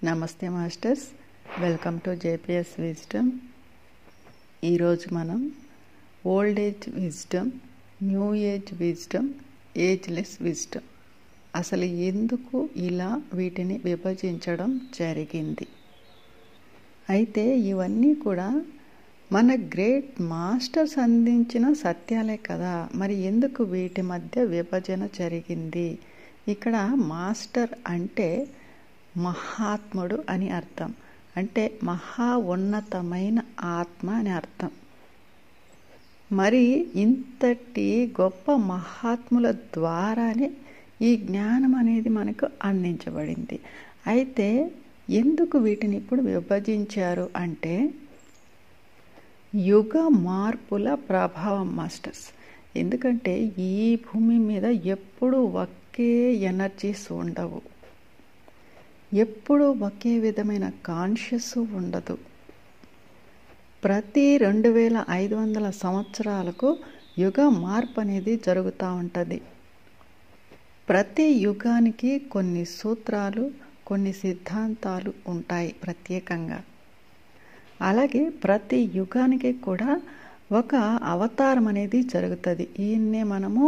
నమస్తే masters, welcome to JPS wisdom. ఈరోజు మనం old age wisdom, new age wisdom, ageless wisdom అసలు ఎందుకు ఇలా వీటిని విభజించడం జరిగింది. అయితే ఇవన్నీ కూడా మన గ్రేట్ మాస్టర్స్ అందించిన సత్యాలే కదా, మరి ఎందుకు వీటి మధ్య విభజన జరిగింది? ఇక్కడ మాస్టర్ అంటే మహాత్ముడు అని అర్థం, అంటే మహా ఉన్నతమైన ఆత్మ అని అర్థం. మరి ఇంతటి గొప్ప మహాత్ముల ద్వారానే ఈ జ్ఞానం అనేది మనకు అందించబడింది. అయితే ఎందుకు వీటిని ఇప్పుడు విభజించారు అంటే యుగ మార్పుల ప్రభావం మాస్టర్స్. ఎందుకంటే ఈ భూమి మీద ఎప్పుడూ ఒకే ఎనర్జీస్ ఉండవు, ఎప్పుడూ ఒకే విధమైన కాన్షియస్ ఉండదు. ప్రతి 2500 సంవత్సరాలకు యుగ మార్పు అనేది జరుగుతూ ఉంటుంది. ప్రతి యుగానికి కొన్ని సూత్రాలు, కొన్ని సిద్ధాంతాలు ఉంటాయి ప్రత్యేకంగా. అలాగే ప్రతి యుగానికి కూడా ఒక అవతారం అనేది జరుగుతుంది. ఈయన్నే మనము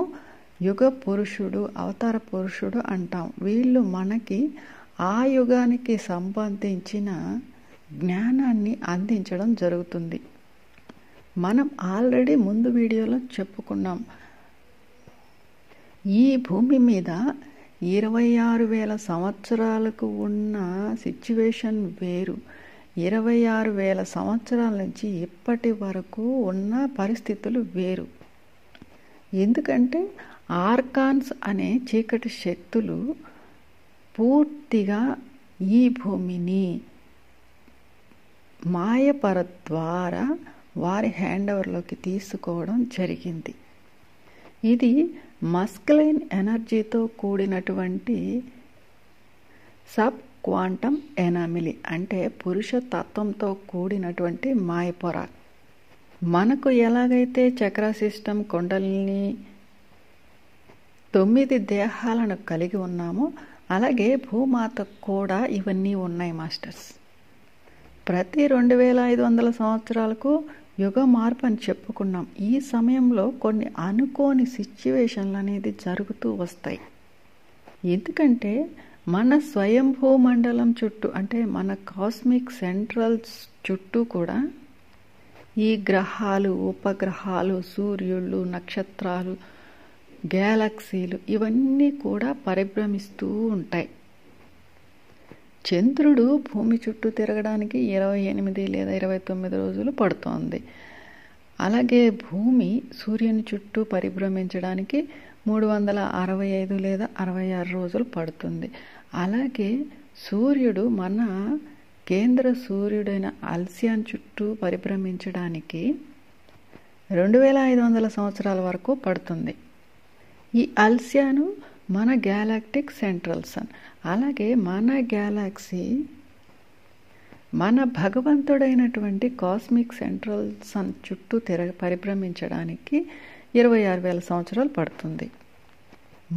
యుగ పురుషుడు, అవతార పురుషుడు అంటాం. వీళ్ళు మనకి ఆ యుగానికి సంబంధించిన జ్ఞానాన్ని అందించడం జరుగుతుంది. మనం ఆల్రెడీ ముందు వీడియోలో చెప్పుకున్నాం, ఈ భూమి మీద 26,000 సంవత్సరాలకు ఉన్న సిచ్యువేషన్ వేరు, 26,000 సంవత్సరాల నుంచి ఇప్పటి వరకు ఉన్న పరిస్థితులు వేరు. ఎందుకంటే ఆర్కాన్స్ అనే చీకటి శక్తులు పూర్తిగా ఈ భూమిని మాయపర ద్వారా వారి హ్యాండ్ ఓవర్లోకి తీసుకోవడం జరిగింది. ఇది మస్కులైన్ ఎనర్జీతో కూడినటువంటి సబ్ క్వాంటమ్ ఎనామిలీ, అంటే పురుష తత్వంతో కూడినటువంటి మాయపొర. మనకు ఎలాగైతే చక్ర సిస్టమ్, కుండలిని 9 దేహాలను కలిగి ఉన్నామో అలాగే భూమాతకు కూడా ఇవన్నీ ఉన్నాయి మాస్టర్స్. ప్రతి 2500 సంవత్సరాలకు యుగ మార్పు అని చెప్పుకున్నాం. ఈ సమయంలో కొన్ని అనుకోని సిచ్యువేషన్లు అనేది జరుగుతూ వస్తాయి. ఎందుకంటే మన స్వయంభూ మండలం చుట్టూ, అంటే మన కాస్మిక్ సెంట్రల్స్ చుట్టూ కూడా ఈ గ్రహాలు, ఉపగ్రహాలు, సూర్యుళ్ళు, నక్షత్రాలు, గ్యాలక్సీలు ఇవన్నీ కూడా పరిభ్రమిస్తూ ఉంటాయి. చంద్రుడు భూమి చుట్టూ తిరగడానికి 28 లేదా 29 రోజులు పడుతోంది. అలాగే భూమి సూర్యుని చుట్టూ పరిభ్రమించడానికి 365 లేదా 66 రోజులు పడుతుంది. అలాగే సూర్యుడు మన కేంద్ర సూర్యుడైన అల్సియాన్ చుట్టూ పరిభ్రమించడానికి 2500 సంవత్సరాల వరకు పడుతుంది. ఈ అల్సియాను మన గ్యాలాక్టిక్ సెంట్రల్ సన్. అలాగే మన గ్యాలాక్సీ మన భగవంతుడైనటువంటి కాస్మిక్ సెంట్రల్ సన్ చుట్టూ పరిభ్రమించడానికి 26,000 సంవత్సరాలు పడుతుంది.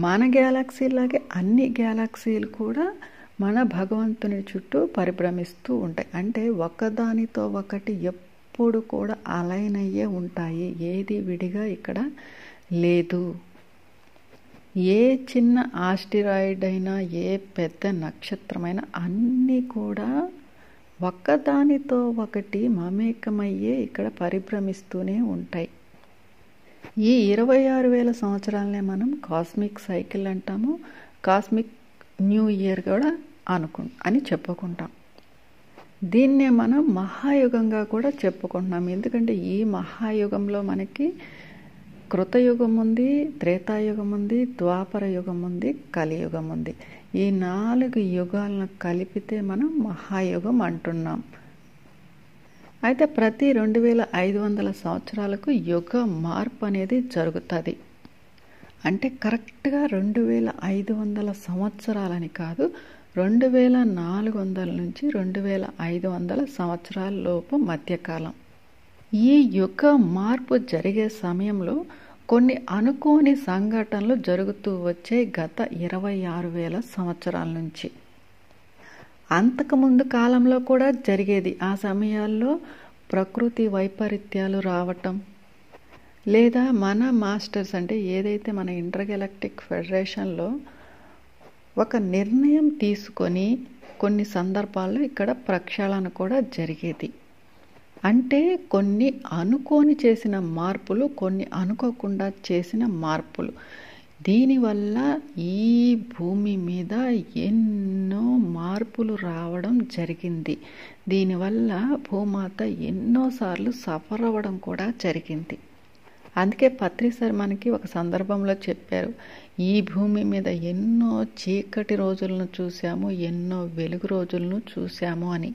మన గ్యాలాక్సీలాగే అన్ని గ్యాలాక్సీలు కూడా మన భగవంతుని చుట్టూ పరిభ్రమిస్తూ ఉంటాయి. అంటే ఒకదానితో ఒకటి ఎప్పుడు కూడా అలైన్ అయ్యే ఉంటాయి, ఏది విడిగా ఇక్కడ లేదు. ఏ చిన్న ఆస్టిరాయిడ్ అయినా, ఏ పెద్ద నక్షత్రమైనా అన్నీ కూడా ఒక్కదానితో ఒకటి మమేకమయ్యే ఇక్కడ పరిభ్రమిస్తూనే ఉంటాయి. ఈ 26,000 సంవత్సరాలనే మనం కాస్మిక్ సైకిల్ అంటాము, కాస్మిక్ న్యూ ఇయర్ కూడా అని చెప్పుకుంటాం. దీన్నే మనం మహాయుగంగా కూడా చెప్పుకుంటున్నాం. ఎందుకంటే ఈ మహాయుగంలో మనకి కృతయుగం ఉంది, త్రేతాయుగం ఉంది, ద్వాపర యుగం ఉంది, కలియుగం ఉంది. ఈ 4 యుగాలను కలిపితే మనం మహాయుగం అంటున్నాం. అయితే ప్రతి 2500 సంవత్సరాలకు యుగ మార్పు అనేది జరుగుతుంది. అంటే కరెక్ట్గా 2500 సంవత్సరాలని కాదు, 2400 నుంచి 2500 సంవత్సరాల లోపు మధ్యకాలం. ఈ యుగ మార్పు జరిగే సమయంలో కొన్ని అనుకోని సంఘటనలు జరుగుతూ వచ్చే గత 26,000 సంవత్సరాల నుంచి. అంతకుముందు కాలంలో కూడా జరిగేది. ఆ సమయాల్లో ప్రకృతి వైపరీత్యాలు రావటం, లేదా మన మాస్టర్స్ అంటే ఏదైతే మన ఇంటర్గెలాక్టిక్ ఫెడరేషన్లో ఒక నిర్ణయం తీసుకొని కొన్ని సందర్భాల్లో ఇక్కడ ప్రక్షాళన కూడా జరిగేది. అంటే కొన్ని అనుకోని చేసిన మార్పులు, కొన్ని అనుకోకుండా చేసిన మార్పులు. దీనివల్ల ఈ భూమి మీద ఎన్నో మార్పులు రావడం జరిగింది. దీనివల్ల భూమాత ఎన్నోసార్లు సఫర్ అవ్వడం కూడా జరిగింది. అందుకే పత్రి సార్ మనకి ఒక సందర్భంలో చెప్పారు, ఈ భూమి మీద ఎన్నో చీకటి రోజులను చూసాము, ఎన్నో వెలుగు రోజులను చూసాము అని.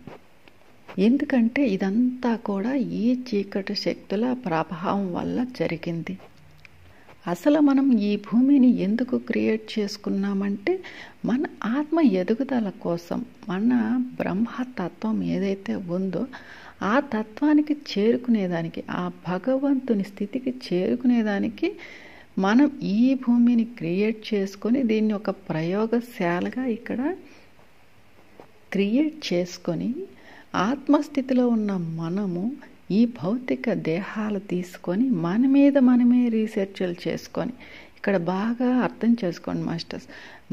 ఎందుకంటే ఇదంతా కూడా ఈ చీకటి శక్తుల ప్రభావం వల్ల జరిగింది. అసలు మనం ఈ భూమిని ఎందుకు క్రియేట్ చేసుకున్నామంటే మన ఆత్మ ఎదుగుదల కోసం, మన బ్రహ్మతత్వం ఏదైతే ఉందో ఆ తత్వానికి చేరుకునేదానికి, ఆ భగవంతుని స్థితికి చేరుకునేదానికి మనం ఈ భూమిని క్రియేట్ చేసుకొని దీన్ని ఒక ప్రయోగశాలగా ఇక్కడ క్రియేట్ చేసుకొని ఆత్మస్థితిలో ఉన్న మనము ఈ భౌతిక దేహాలు తీసుకొని మన మీద మనమే రీసెర్చ్లు చేసుకొని, ఇక్కడ బాగా అర్థం చేసుకోండి మాస్టర్స్,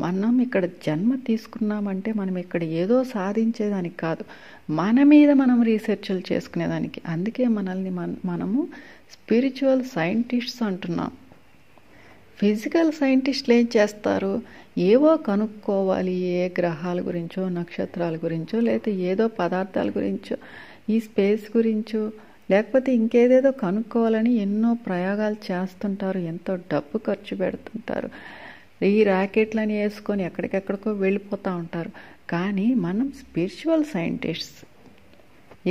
మనం ఇక్కడ జన్మ తీసుకున్నామంటే మనం ఇక్కడ ఏదో సాధించేదానికి కాదు, మన మీద మనం రీసెర్చ్లు చేసుకునేదానికి. అందుకే మనల్ని మనము స్పిరిచువల్ సైంటిస్ట్స్ అంటున్నాం. ఫిజికల్ సైంటిస్టులు ఏం చేస్తారు, ఏవో కనుక్కోవాలి, ఏ గ్రహాల గురించో, నక్షత్రాల గురించో, లేకపోతే ఏదో పదార్థాల గురించో, ఈ స్పేస్ గురించో, లేకపోతే ఇంకేదేదో కనుక్కోవాలని ఎన్నో ప్రయోగాలు చేస్తుంటారు, ఎంతో డబ్బు ఖర్చు పెడుతుంటారు, ఈ ర్యాకెట్లని వేసుకొని ఎక్కడికెక్కడికో వెళ్ళిపోతూ ఉంటారు. కానీ మనం స్పిరిచువల్ సైంటిస్ట్స్.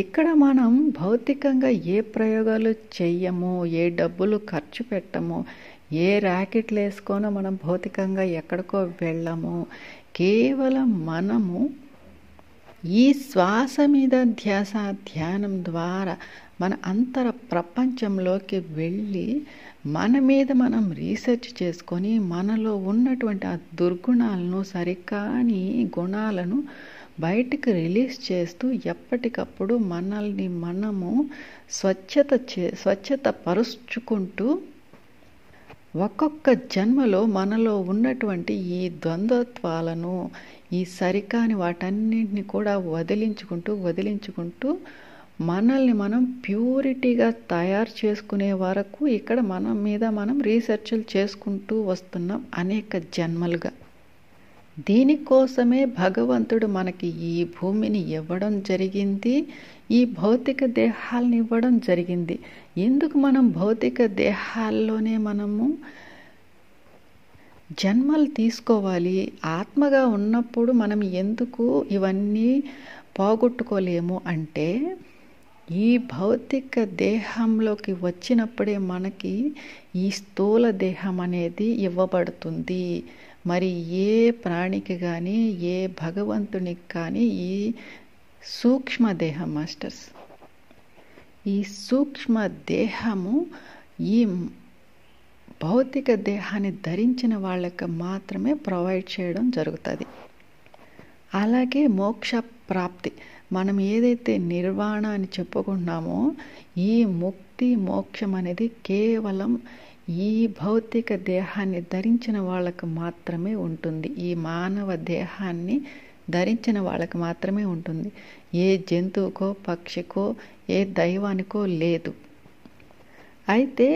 ఇక్కడ మనం భౌతికంగా ఏ ప్రయోగాలు చెయ్యము, ఏ డబ్బులు ఖర్చు పెట్టము, ఏ ర్యాకెట్లు వేసుకోనో మనం భౌతికంగా ఎక్కడికో వెళ్ళము. కేవలం మనము ఈ శ్వాస మీద ధ్యానం ద్వారా మన అంతర ప్రపంచంలోకి వెళ్ళి మన మీద మనం రీసెర్చ్ చేసుకొని మనలో ఉన్నటువంటి ఆ దుర్గుణాలను, సరికాని గుణాలను బయటికి రిలీజ్ చేస్తూ ఎప్పటికప్పుడు మనల్ని మనము స్వచ్ఛత పరుచుకుంటూ ఒక్కొక్క జన్మలో మనలో ఉన్నటువంటి ఈ ద్వంద్వత్వాలను, ఈ సరికాని వాటన్నింటిని కూడా వదిలించుకుంటూ మనల్ని మనం ప్యూరిటీగా తయారు చేసుకునే వరకు ఇక్కడ మన మీద మనం రీసెర్చ్లు చేసుకుంటూ వస్తున్నాం అనేక జన్మలుగా. దీనికోసమే భగవంతుడు మనకి ఈ భూమిని ఇవ్వడం జరిగింది, ఈ భౌతిక దేహాలను ఇవ్వడం జరిగింది. ఎందుకు మనం భౌతిక దేహాల్లోనే మనము జన్మలు తీసుకోవాలి? ఆత్మగా ఉన్నప్పుడు మనం ఎందుకు ఇవన్నీ పోగొట్టుకోలేము అంటే, ఈ భౌతిక దేహంలోకి వచ్చినప్పుడే మనకి ఈ స్థూల దేహం అనేది ఇవ్వబడుతుంది. మరి ఏ ప్రాణికి కానీ, ఏ భగవంతునికి కానీ ఈ సూక్ష్మ దేహం మాస్టర్స్, ఈ సూక్ష్మ దేహము ఈ భౌతిక దేహాన్ని ధరించిన వాళ్ళకి మాత్రమే ప్రొవైడ్ చేయడం జరుగుతుంది. అలాగే మోక్ష ప్రాప్తి, మనం ఏదైతే నిర్వాణ అని చెప్పుకుంటున్నామో ఈ ముక్తి మోక్షం అనేది కేవలం ఈ భౌతిక దేహాన్ని ధరించిన వాళ్ళకు మాత్రమే ఉంటుంది. ఈ మానవ దేహాన్ని ధరించిన వాళ్ళకి మాత్రమే ఉంటుంది. ఏ జంతువుకో, పక్షికో, ఏ దైవానికో లేదు. అయితే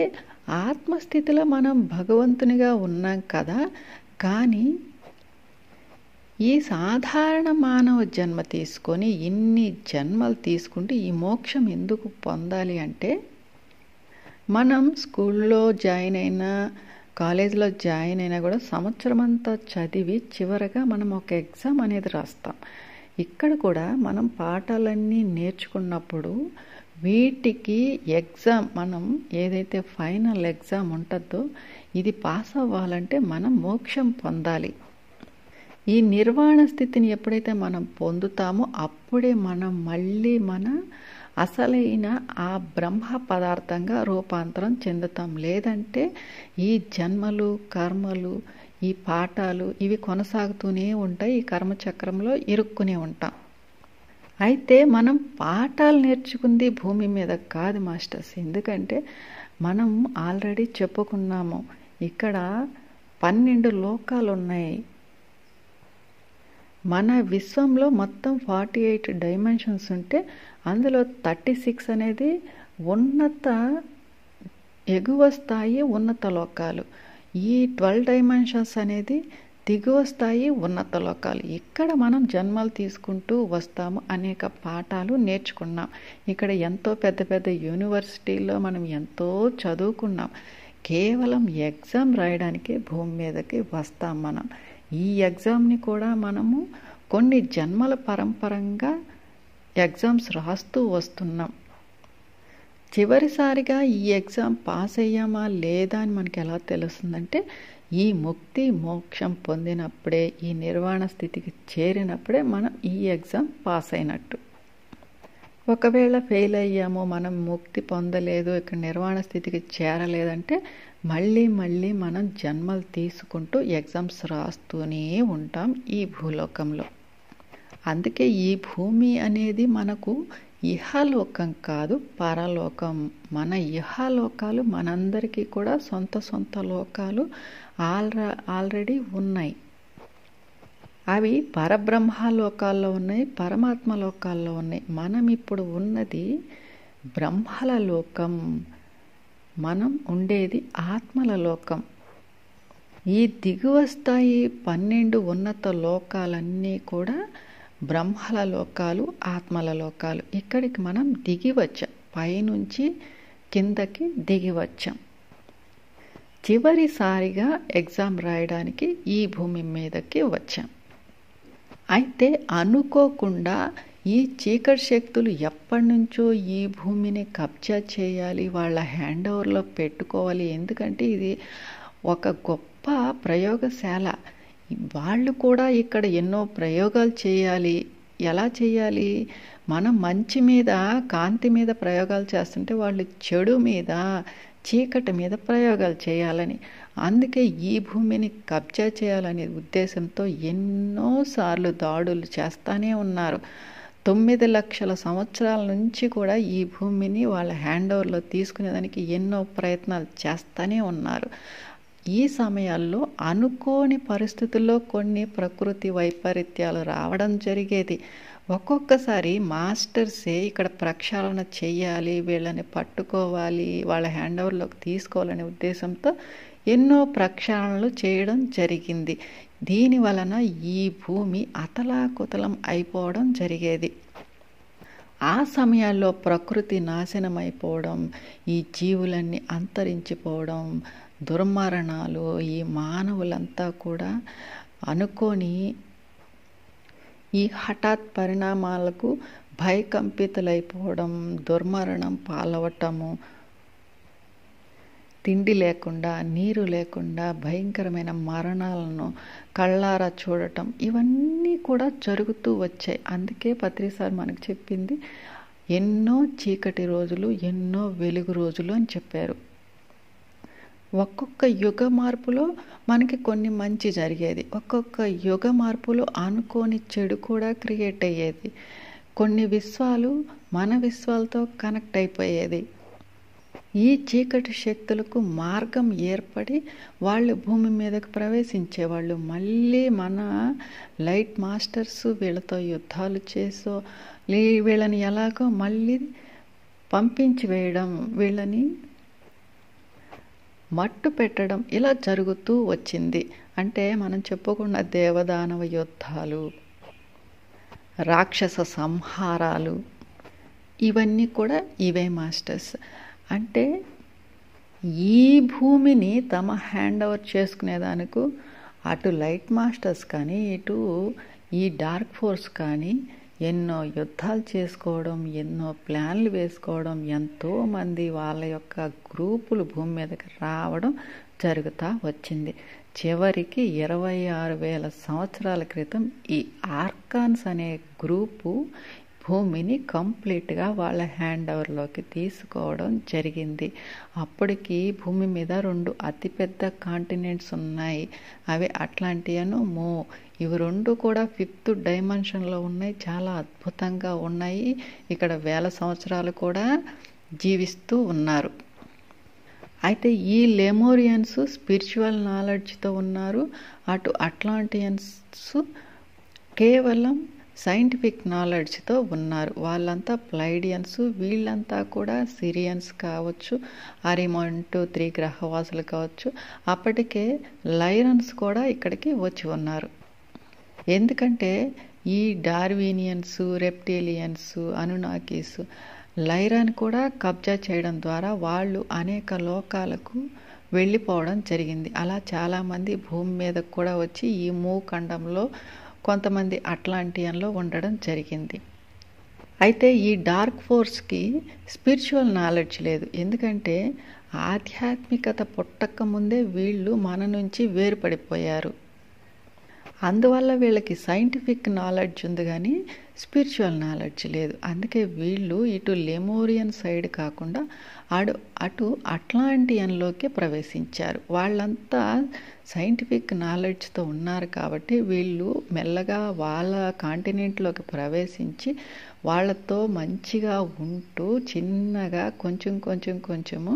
ఆత్మస్థితిలో మనం భగవంతునిగా ఉన్నాం కదా, కానీ ఈ సాధారణ మానవ జన్మ తీసుకొని ఇన్ని జన్మలు తీసుకుంటే ఈ మోక్షం ఎందుకు పొందాలి అంటే, మనం స్కూల్లో జాయిన్ అయినా, కాలేజీలో జాయిన్ అయినా కూడా సంవత్సరం అంతా చదివి చివరగా మనం ఒక ఎగ్జామ్ అనేది రాస్తాం. ఇక్కడ కూడా మనం పాఠాలన్నీ నేర్చుకున్నప్పుడు వీటికి ఎగ్జామ్, మనం ఏదైతే ఫైనల్ ఎగ్జామ్ ఉంటుందో ఇది పాస్ అవ్వాలంటే మనం మోక్షం పొందాలి. ఈ నిర్వాణ స్థితిని ఎప్పుడైతే మనం పొందుతామో అప్పుడే మనం మళ్ళీ మన అసలైన ఆ బ్రహ్మ పదార్థంగా రూపాంతరం చెందుతాం. లేదంటే ఈ జన్మలు, కర్మలు, ఈ పాఠాలు ఇవి కొనసాగుతూనే ఉంటాయి. ఈ కర్మచక్రంలో ఇరుక్కునే ఉంటాం. అయితే మనం పాఠాలు నేర్చుకుంది భూమి మీద కాదు మాస్టర్స్. ఎందుకంటే మనం ఆల్రెడీ చెప్పుకున్నాము, ఇక్కడ 12 లోకాలు ఉన్నాయి. మన విశ్వంలో మొత్తం 48 డైమెన్షన్స్ ఉంటే అందులో 36 అనేది ఉన్నత ఎగువ స్థాయి ఉన్నత లోకాలు. ఈ 12 డైమెన్షన్స్ అనేది దిగువ స్థాయి ఉన్నత లోకాలు. ఇక్కడ మనం జన్మలు తీసుకుంటూ వస్తాము, అనేక పాఠాలు నేర్చుకున్నాం. ఇక్కడ ఎంతో పెద్ద పెద్ద యూనివర్సిటీల్లో మనం ఎంతో చదువుకున్నాం. కేవలం ఎగ్జామ్ రాయడానికి భూమి మీదకి వస్తాం మనం. ఈ ఎగ్జామ్ని కూడా మనము కొన్ని జన్మల పరంపరంగా ఎగ్జామ్స్ రాస్తూ వస్తున్నాం. చివరిసారిగా ఈ ఎగ్జామ్ పాస్ అయ్యామా లేదా అని మనకి ఎలా తెలుస్తుందంటే, ఈ ముక్తి మోక్షం పొందినప్పుడే, ఈ నిర్వాణ స్థితికి చేరినప్పుడే మనం ఈ ఎగ్జామ్ పాస్ అయినట్టు. ఒకవేళ ఫెయిల్ అయ్యాము, మనం ముక్తి పొందలేదు, ఇక్కడ నిర్వాణ స్థితికి చేరలేదంటే మళ్ళీ మనం జన్మలు తీసుకుంటూ ఎగ్జామ్స్ రాస్తూనే ఉంటాం ఈ భూలోకంలో. అందుకే ఈ భూమి అనేది మనకు ఇహలోకం కాదు, పరలోకం. మన ఇహలోకాలు మనందరికీ కూడా సొంత లోకాలు ఆల్రెడీ ఉన్నాయి. అవి పరబ్రహ్మలోకాల్లో ఉన్నాయి, పరమాత్మ లోకాల్లో ఉన్నాయి. మనం ఇప్పుడు ఉన్నది బ్రహ్మల లోకం, మనం ఉండేది ఆత్మల లోకం. ఈ దిగువ స్థాయి 12 ఉన్నత లోకాలన్నీ కూడా బ్రహ్మల లోకాలు, ఆత్మల లోకాలు. ఇక్కడికి మనం దిగి వచ్చాం, పైనుంచి కిందకి దిగి వచ్చాం. చివరిసారిగా ఎగ్జామ్ రాయడానికి ఈ భూమి మీదకి వచ్చాం. అయితే అనుకోకుండా ఈ చీకటి శక్తులు ఎప్పటి నుంచో ఈ భూమిని కబ్జా చేయాలి, వాళ్ళ హ్యాండ్ ఓవర్లో పెట్టుకోవాలి. ఎందుకంటే ఇది ఒక గొప్ప ప్రయోగశాల. వాళ్ళు కూడా ఇక్కడ ఎన్నో ప్రయోగాలు చేయాలి. ఎలా చేయాలి? మనం మంచి మీద, కాంతి మీద ప్రయోగాలు చేస్తుంటే వాళ్ళు చెడు మీద, చీకటి మీద ప్రయోగాలు చేయాలని, అందుకే ఈ భూమిని కబ్జా చేయాలనే ఉద్దేశంతో ఎన్నోసార్లు దాడులు చేస్తూనే ఉన్నారు. 9 లక్షల సంవత్సరాల నుంచి కూడా ఈ భూమిని వాళ్ళ హ్యాండ్ ఓవర్లో తీసుకునేదానికి ఎన్నో ప్రయత్నాలు చేస్తూనే ఉన్నారు. ఈ సమయాల్లో అనుకోని పరిస్థితుల్లో కొన్ని ప్రకృతి వైపరీత్యాలు రావడం జరిగేది. ఒక్కొక్కసారి మాస్టర్సే ఇక్కడ ప్రక్షాళన చెయ్యాలి, వీళ్ళని పట్టుకోవాలి, వాళ్ళ హ్యాండ్ ఓవర్లోకి తీసుకోవాలనే ఉద్దేశంతో ఎన్నో ప్రక్షాళనలు చేయడం జరిగింది. దీని వలన ఈ భూమి అతలాకుతలం అయిపోవడం జరిగేది. ఆ సమయాల్లో ప్రకృతి నాశనం అయిపోవడం, ఈ జీవులన్నీ అంతరించిపోవడం, దుర్మరణాలు, ఈ మానవులంతా కూడా అనుకోని ఈ హఠాత్ పరిణామాలకు భయకంపితులైపోవడం, దుర్మరణం పాలవటము, తిండి లేకుండా, నీరు లేకుండా భయంకరమైన మరణాలను కళ్ళారా చూడటం, ఇవన్నీ కూడా జరుగుతూ వచ్చాయి. అందుకే పత్రిసార్ మనకు చెప్పింది, ఎన్నో చీకటి రోజులు, ఎన్నో వెలుగు రోజులు అని చెప్పారు. ఒక్కొక్క యుగ మార్పులో మనకి కొన్ని మంచి జరిగేది, ఒక్కొక్క యుగ మార్పులో అనుకోని చెడు కూడా క్రియేట్ అయ్యేది. కొన్ని విశ్వాలు మన విశ్వాలతో కనెక్ట్ అయిపోయేది. ఈ చీకటి శక్తులకు మార్గం ఏర్పడి వాళ్ళు భూమి మీదకు ప్రవేశించేవాళ్ళు. మళ్ళీ మన లైట్ మాస్టర్స్ వీళ్ళతో యుద్ధాలు చేసో, వీళ్ళని ఎలాగో మళ్ళీ పంపించి వేయడం, వీళ్ళని మట్టు పెట్టడం, ఇలా జరుగుతూ వచ్చింది. అంటే మనం చెప్పుకున్న దేవదానవ యుద్ధాలు, రాక్షస సంహారాలు, ఇవన్నీ కూడా ఇవే మాస్టర్స్. అంటే ఈ భూమిని తమ హ్యాండ్ ఓవర్ చేసుకునేదానికి అటు లైట్ మాస్టర్స్ కానీ, ఇటు ఈ డార్క్ ఫోర్స్ కానీ ఎన్నో యుద్ధాలు చేసుకోవడం, ఎన్నో ప్లాన్లు వేసుకోవడం, ఎంతోమంది వాళ్ళ యొక్క గ్రూపులు భూమి మీదకి రావడం జరుగుతూ వచ్చింది. చివరికి 26,000 సంవత్సరాల క్రితం ఈ ఆర్కాన్స్ అనే గ్రూపు భూమిని కంప్లీట్గా వాళ్ళ హ్యాండ్ ఓవర్లోకి తీసుకోవడం జరిగింది. అప్పటికి భూమి మీద 2 అతిపెద్ద కాంటినెంట్స్ ఉన్నాయి. అవి అట్లాంటియను ఇవి 2 కూడా 5th డైమెన్షన్లో ఉన్నాయి. చాలా అద్భుతంగా ఉన్నాయి. ఇక్కడ 1000 సంవత్సరాలు కూడా జీవిస్తూ ఉన్నారు. అయితే ఈ లెమోరియన్స్ స్పిరిచువల్ నాలెడ్జ్తో ఉన్నారు. అటు అట్లాంటియన్స్ కేవలం సైంటిఫిక్ నాలెడ్జ్తో ఉన్నారు. వాళ్ళంతా ప్లైడియన్స్, వీళ్ళంతా కూడా సిరియన్స్ కావచ్చు, అరిమంటు 3 గ్రహవాసులు కావచ్చు. అప్పటికే లైరన్స్ కూడా ఇక్కడికి వచ్చి ఉన్నారు. ఎందుకంటే ఈ డార్వినియన్స్, రెప్టిలియన్స్, అనునాకీస్ లైరాన్ కూడా కబ్జా చేయడం ద్వారా వాళ్ళు అనేక లోకాలకు వెళ్ళిపోవడం జరిగింది. అలా చాలామంది భూమి మీద కూడా వచ్చి ఈ ఖండంలో కొంతమంది అట్లాంటియన్లో ఉండడం జరిగింది. అయితే ఈ డార్క్ ఫోర్స్కి స్పిరిచువల్ నాలెడ్జ్ లేదు. ఎందుకంటే ఆధ్యాత్మికత పుట్టక ముందే వీళ్ళు మన నుంచి వేరుపడిపోయారు. అందువల్ల వీళ్ళకి సైంటిఫిక్ నాలెడ్జ్ ఉంది కానీ స్పిరిచువల్ నాలెడ్జ్ లేదు. అందుకే వీళ్ళు ఇటు లెమోరియన్ సైడ్ కాకుండా అటు అట్లాంటియన్లోకి ప్రవేశించారు. వాళ్ళంతా సైంటిఫిక్ నాలెడ్జ్తో ఉన్నారు కాబట్టి వీళ్ళు మెల్లగా వాళ్ళ కాంటినెంట్లోకి ప్రవేశించి వాళ్ళతో మంచిగా ఉంటూ చిన్నగా కొంచెము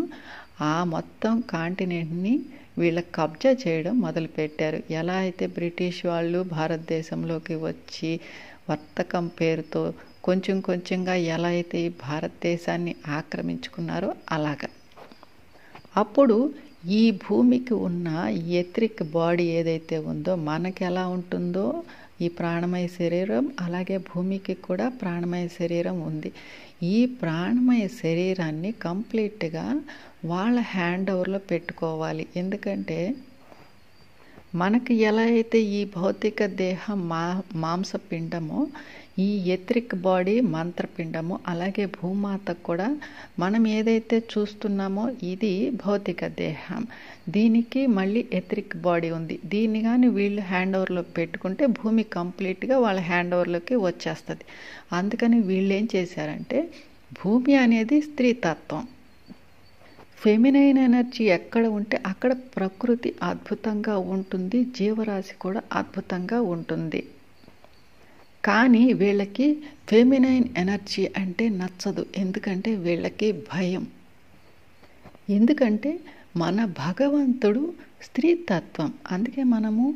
ఆ మొత్తం కాంటినెంట్ని వీళ్ళ కబ్జా చేయడం మొదలుపెట్టారు. ఎలా అయితే బ్రిటిష్ వాళ్ళు భారతదేశంలోకి వచ్చి వర్తకం పేరుతో కొంచెంగా ఎలా అయితే ఈ భారతదేశాన్ని ఆక్రమించుకున్నారో అలాగా. అప్పుడు ఈ భూమికి ఉన్న ఎథరిక్ బాడీ ఏదైతే ఉందో మనకి ఎలా ఉంటుందో ఈ ప్రాణమయ శరీరం, అలాగే భూమికి కూడా ప్రాణమయ శరీరం ఉంది. ఈ ప్రాణమయ శరీరాన్ని కంప్లీట్గా వాళ్ళ హ్యాండ్ ఓవర్లో పెట్టుకోవాలి. ఎందుకంటే మనకి ఎలా అయితే ఈ భౌతిక దేహం మాంసపిండమో, ఈ ఎథరిక్ బాడీ మంత్రపిండము, అలాగే భూమాతకు కూడా మనం ఏదైతే చూస్తున్నామో ఇది భౌతిక దేహం. దీనికి మళ్ళీ ఎథరిక్ బాడీ ఉంది. దీన్ని కానీ వీళ్ళు హ్యాండ్ ఓవర్లో పెట్టుకుంటే భూమి కంప్లీట్గా వాళ్ళ హ్యాండ్ ఓవర్లోకి వచ్చేస్తుంది. అందుకని వీళ్ళు ఏం చేశారంటే భూమి అనేది స్త్రీతత్వం, ఫెమినైన్ ఎనర్జీ ఎక్కడ ఉంటే అక్కడ ప్రకృతి అద్భుతంగా ఉంటుంది, జీవరాశి కూడా అద్భుతంగా ఉంటుంది. కానీ వీళ్ళకి ఫెమినైన్ ఎనర్జీ అంటే నచ్చదు. ఎందుకంటే వీళ్ళకి భయం. ఎందుకంటే మన భగవంతుడు స్త్రీతత్వం. అందుకే మనము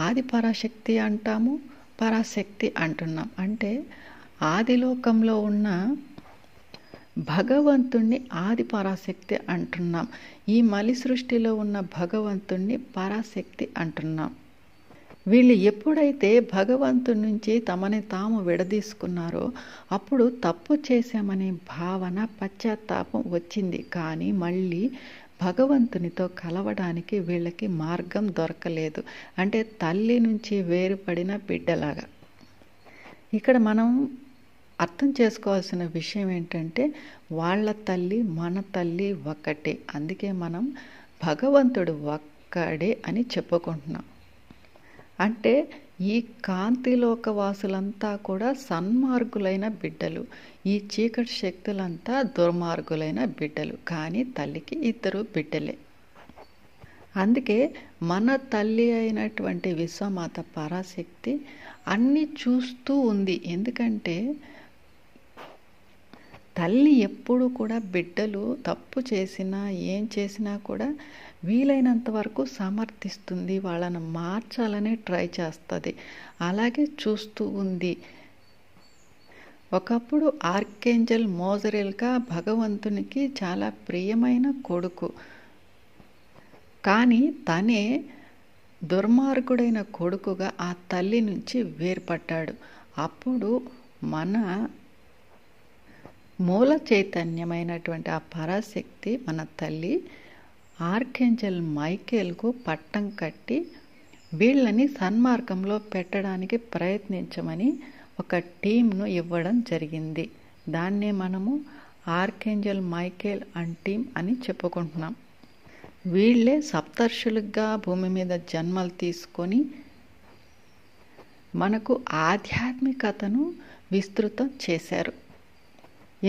ఆది పరాశక్తి అంటాము, పరాశక్తి అంటున్నాం. అంటే ఆదిలోకంలో ఉన్న భగవంతుణ్ణి ఆది పరాశక్తి అంటున్నాం. ఈ మలి సృష్టిలో ఉన్న భగవంతుణ్ణి పరాశక్తి అంటున్నాం. వీళ్ళు ఎప్పుడైతే భగవంతుడి నుంచి తమని తాము విడదీసుకున్నారో అప్పుడు తప్పు చేశామనే భావన, పశ్చాత్తాపం వచ్చింది. కానీ మళ్ళీ భగవంతునితో కలవడానికి వీళ్ళకి మార్గం దొరకలేదు. అంటే తల్లి నుంచి వేరుపడిన బిడ్డలాగా. ఇక్కడ మనం అర్థం చేసుకోవాల్సిన విషయం ఏంటంటే వాళ్ళ తల్లి మన తల్లి ఒక్కటే. అందుకే మనం భగవంతుడు ఒక్కడే అని చెప్పుకుంటున్నాం. అంటే ఈ కాంతిలోక వాసులంతా కూడా సన్మార్గులైన బిడ్డలు, ఈ చీకటి శక్తులంతా దుర్మార్గులైన బిడ్డలు. కానీ తల్లికి 2 బిడ్డలే. అందుకే మన తల్లి అయినటువంటి విశ్వమాత పరాశక్తి అన్నీ చూస్తూ ఉంది. ఎందుకంటే తల్లి ఎప్పుడు కూడా బిడ్డలు తప్పు చేసినా ఏం చేసినా కూడా వీలైనంత వరకు సమర్థిస్తుంది, వాళ్ళను మార్చాలనే ట్రై చేస్తుంది. అలాగే చూస్తూ ఉంది. ఒకప్పుడు ఆర్కేంజల్ మోజరేల్గా భగవంతునికి చాలా ప్రియమైన కొడుకు. కానీ తనే దుర్మార్గుడైన కొడుకుగా ఆ తల్లి నుంచి వేర్పడ్డాడు. అప్పుడు మన మూల చైతన్యమైనటువంటి ఆ పరాశక్తి మన తల్లి ఆర్కేంజల్ మైకేల్కు పట్టం కట్టి వీళ్ళని సన్మార్గంలో పెట్టడానికి ప్రయత్నించమని ఒక టీంను ఇవ్వడం జరిగింది. దాన్నే మనము ఆర్కేంజల్ మైకేల్ అండ్ టీం అని చెప్పుకుంటున్నాం. వీళ్ళే సప్తర్షులుగా భూమి మీద జన్మలు తీసుకొని మనకు ఆధ్యాత్మికతను విస్తృతం చేశారు.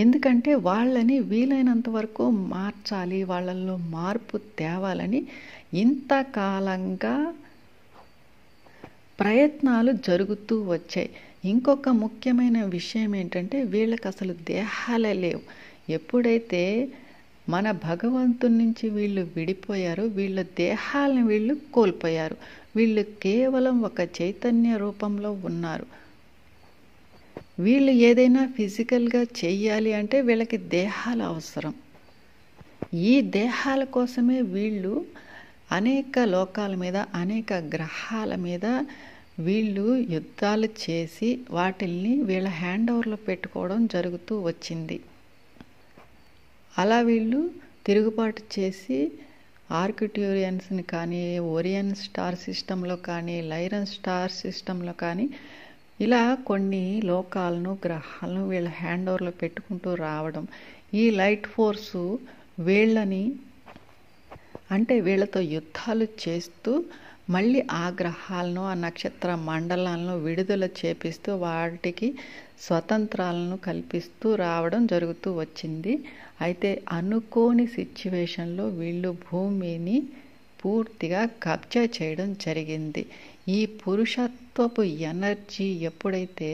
ఎందుకంటే వాళ్ళని వీలైనంత వరకు మార్చాలి, వాళ్ళల్లో మార్పు తేవాలని ఇంతకాలంగా ప్రయత్నాలు జరుగుతూ వచ్చాయి. ఇంకొక ముఖ్యమైన విషయం ఏంటంటే వీళ్ళకి అసలు దేహాలే లేవు. ఎప్పుడైతే మన భగవంతుని నుంచి వీళ్ళు విడిపోయారో వీళ్ళ దేహాలను వీళ్ళు కోల్పోయారు. వీళ్ళు కేవలం ఒక చైతన్య రూపంలో ఉన్నారు. వీళ్ళు ఏదైనా ఫిజికల్గా చెయ్యాలి అంటే వీళ్ళకి దేహాలు అవసరం. ఈ దేహాల కోసమే వీళ్ళు అనేక లోకాల మీద, అనేక గ్రహాల మీద వీళ్ళు యుద్ధాలు చేసి వాటిల్ని వీళ్ళ హ్యాండ్ ఓవర్లో పెట్టుకోవడం జరుగుతూ వచ్చింది. అలా వీళ్ళు తిరుగుబాటు చేసి ఆర్కిట్యూరియన్స్ని కానీ, ఓరియన్ స్టార్ సిస్టంలో కానీ, లైరన్ స్టార్ సిస్టంలో కానీ ఇలా కొన్ని లోకాలను, గ్రహాలను వీళ్ళ హ్యాండ్ ఓవర్లో పెట్టుకుంటూ రావడం, ఈ లైట్ ఫోర్సు వీళ్ళని అంటే వీళ్ళతో యుద్ధాలు చేస్తూ మళ్ళీ ఆ గ్రహాలను, ఆ నక్షత్ర మండలాలను విడుదల చేపిస్తూ వాటికి స్వతంత్రాలను కల్పిస్తూ రావడం జరుగుతూ వచ్చింది. అయితే అనుకోని సిచ్యువేషన్లో వీళ్ళు భూమిని పూర్తిగా కబ్జా చేయడం జరిగింది. ఈ పురుషత్వపు ఎనర్జీ ఎప్పుడైతే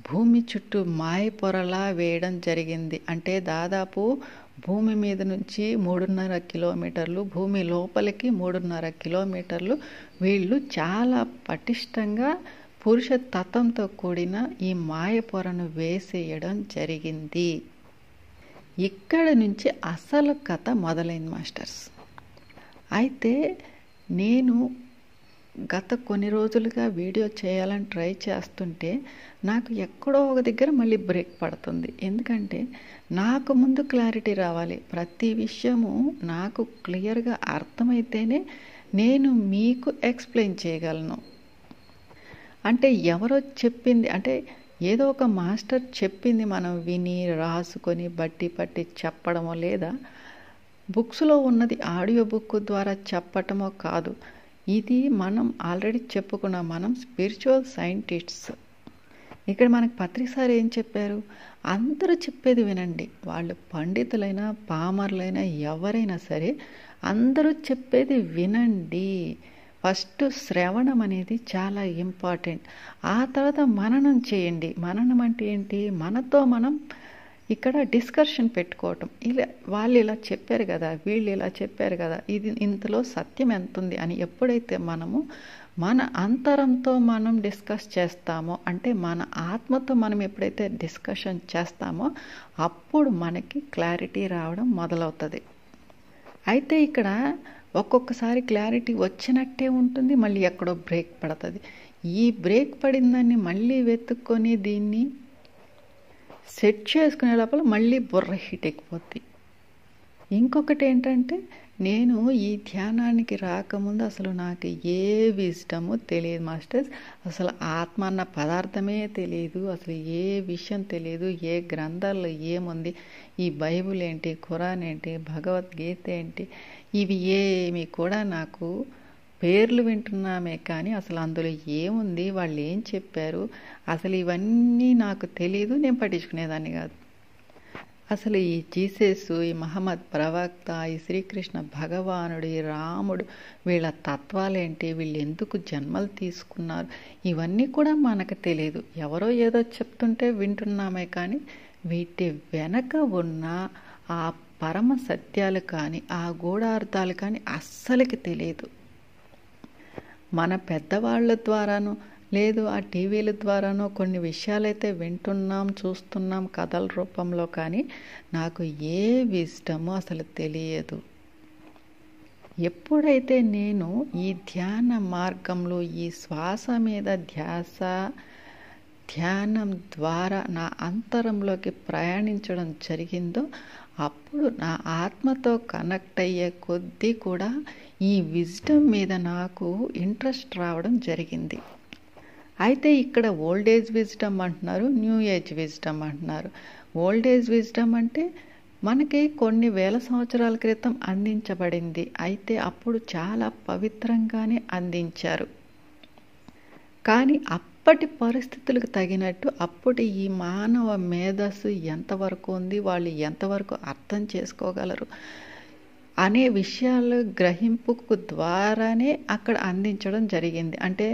భూమి చుట్టూ మాయ పొరలా వేయడం జరిగింది, అంటే దాదాపు భూమి మీద నుంచి 3.5 కిలోమీటర్లు, భూమి లోపలికి 3.5 కిలోమీటర్లు వీళ్ళు చాలా పటిష్టంగా పురుష తత్వంతో కూడిన ఈ మాయ పొరను వేసేయడం జరిగింది. ఇక్కడ నుంచి అసలు కథ మొదలైంది మాస్టర్స్. అయితే నేను గత కొన్ని రోజులుగా వీడియో చేయాలని ట్రై చేస్తుంటే నాకు ఎక్కడో ఒక దగ్గర మళ్ళీ బ్రేక్ పడుతుంది. ఎందుకంటే నాకు ముందు క్లారిటీ రావాలి. ప్రతి విషయము నాకు క్లియర్గా అర్థమైతేనే నేను మీకు ఎక్స్ప్లెయిన్ చేయగలను. అంటే ఎవరో చెప్పింది, అంటే ఏదో ఒక మాస్టర్ చెప్పింది మనం విని రాసుకొని బట్టి పట్టి చెప్పడమో, లేదా బుక్స్లో ఉన్నది ఆడియో బుక్ ద్వారా చెప్పటమో కాదు. ఇది మనం ఆల్రెడీ చెప్పుకున్నాం, మనం స్పిరిచువల్ సైంటిస్ట్స్. ఇక్కడ మనకు పత్రిక సార్ ఏం చెప్పారు, అందరూ చెప్పేది వినండి. వాళ్ళు పండితులైనా పామర్లైనా ఎవరైనా సరే అందరూ చెప్పేది వినండి. ఫస్ట్ శ్రవణం అనేది చాలా ఇంపార్టెంట్. ఆ తర్వాత మననం చేయండి. మననం అంటే ఏంటి, మనతో మనం ఇక్కడ డిస్కషన్ పెట్టుకోవటం. ఇలా వాళ్ళు ఇలా చెప్పారు కదా, వీళ్ళు ఇలా చెప్పారు కదా, ఇది ఇంతలో సత్యం ఎంత ఉంది అని ఎప్పుడైతే మనము మన అంతరంతో మనం డిస్కస్ చేస్తామో, అంటే మన ఆత్మతో మనం ఎప్పుడైతే డిస్కషన్ చేస్తామో అప్పుడు మనకి క్లారిటీ రావడం మొదలవుతుంది. అయితే ఇక్కడ ఒక్కొక్కసారి క్లారిటీ వచ్చినట్టే ఉంటుంది, మళ్ళీ ఎక్కడో బ్రేక్ పడుతుంది. ఈ బ్రేక్ పడిందాన్ని మళ్ళీ వెతుక్కొని దీన్ని సెట్ చేసుకునే లోపల మళ్ళీ బుర్ర హీట్ ఎక్కిపోద్ది. ఇంకొకటి ఏంటంటే, నేను ఈ ధ్యానానికి రాకముందు అసలు నాకు ఏ విజ్డము తెలియదు మాస్టర్స్. అసలు ఆత్మ అన్న పదార్థమే తెలియదు, అసలు ఏ విషయం తెలియదు, ఏ గ్రంథాల్లో ఏముంది, ఈ బైబుల్ ఏంటి, ఖురాన్ ఏంటి, భగవద్గీత ఏంటి, ఇవి ఏమి కూడా నాకు పేర్లు వింటున్నామే కానీ అసలు అందులో ఏముంది, వాళ్ళు ఏం చెప్పారు, అసలు ఇవన్నీ నాకు తెలియదు. నేను పట్టించుకునేదాన్ని కాదు. అసలు ఈ జీసస్, ఈ మహమ్మద్ ప్రవక్త, ఈ శ్రీకృష్ణ భగవానుడు, ఈ రాముడు, వీళ్ళ తత్వాలేంటి, వీళ్ళు ఎందుకు జన్మలు తీసుకున్నారు, ఇవన్నీ కూడా మనకు తెలియదు. ఎవరో ఏదో చెప్తుంటే వింటున్నామే కానీ వీటి వెనక ఉన్న ఆ పరమ సత్యాలు కానీ, ఆ గూఢార్థాలు కానీ అస్సలకి తెలియదు. మన పెద్దవాళ్ళ ద్వారానో లేదు ఆ టీవీల ద్వారానో కొన్ని విషయాలైతే వింటున్నాం, చూస్తున్నాం కథల రూపంలో, కానీ నాకు ఏ విజ్డము అసలు తెలియదు. ఎప్పుడైతే నేను ఈ ధ్యాన మార్గంలో ఈ శ్వాస మీద ధ్యాస, ధ్యానం ద్వారా నా అంతరంలోకి ప్రయాణించడం జరిగిందో అప్పుడు నా ఆత్మతో కనెక్ట్ అయ్యే కొద్దీ కూడా ఈ విజ్డమ్ మీద నాకు ఇంట్రెస్ట్ రావడం జరిగింది. అయితే ఇక్కడ ఓల్డ్ ఏజ్ విజ్డమ్ అంటున్నారు, న్యూ ఏజ్ విజ్డమ్ అంటున్నారు. ఓల్డ్ ఏజ్ విజ్డమ్ అంటే మనకి కొన్ని వేల సంవత్సరాల క్రితం అందించబడింది. అయితే అప్పుడు చాలా పవిత్రంగానే అందించారు. కానీ అప్పటి పరిస్థితులకు తగినట్టు అప్పటి ఈ మానవ మేధస్సు ఎంతవరకు ఉంది, వాళ్ళు ఎంతవరకు అర్థం చేసుకోగలరు అనే విషయాలు గ్రహింపుకు ద్వారానే అక్కడ అందించడం జరిగింది. అంటే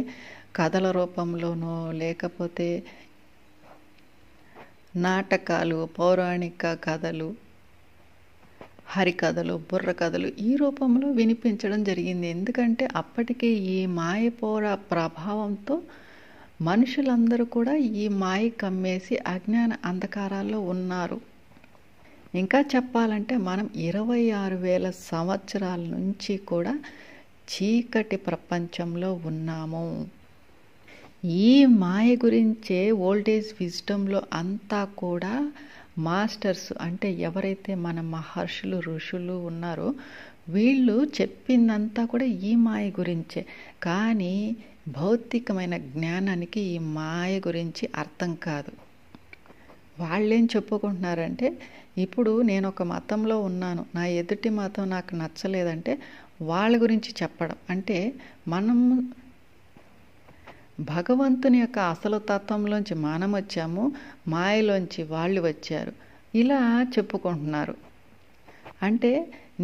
కథల రూపంలోనో లేకపోతే నాటకాలు, పౌరాణిక కథలు, హరికథలు, బుర్ర కథలు ఈ రూపంలో వినిపించడం జరిగింది. ఎందుకంటే అప్పటికే ఈ మాయపోర ప్రభావంతో మనుషులందరూ కూడా ఈ మాయ కమ్మేసి అజ్ఞాన అంధకారాల్లో ఉన్నారు. ఇంకా చెప్పాలంటే మనం 26,000 సంవత్సరాల నుంచి కూడా చీకటి ప్రపంచంలో ఉన్నాము. ఈ మాయ గురించే ఓల్డేజ్ విజ్డమ్లో అంతా కూడా మాస్టర్స్ అంటే ఎవరైతే మన మహర్షులు, ఋషులు ఉన్నారో వీళ్ళు చెప్పిందంతా కూడా ఈ మాయ గురించే. కానీ భౌతికమైన జ్ఞానానికి ఈ మాయ గురించి అర్థం కాదు. వాళ్ళేం చెప్పుకుంటున్నారంటే, ఇప్పుడు నేను ఒక మతంలో ఉన్నాను, నా ఎదుటి మతం నాకు నచ్చలేదంటే వాళ్ళ గురించి చెప్పడం. అంటే మనం భగవంతుని యొక్క అసలు తత్వంలోంచి మనం వచ్చాము, మాయలోంచి వాళ్ళు వచ్చారు, ఇలా చెప్పుకుంటున్నారు. అంటే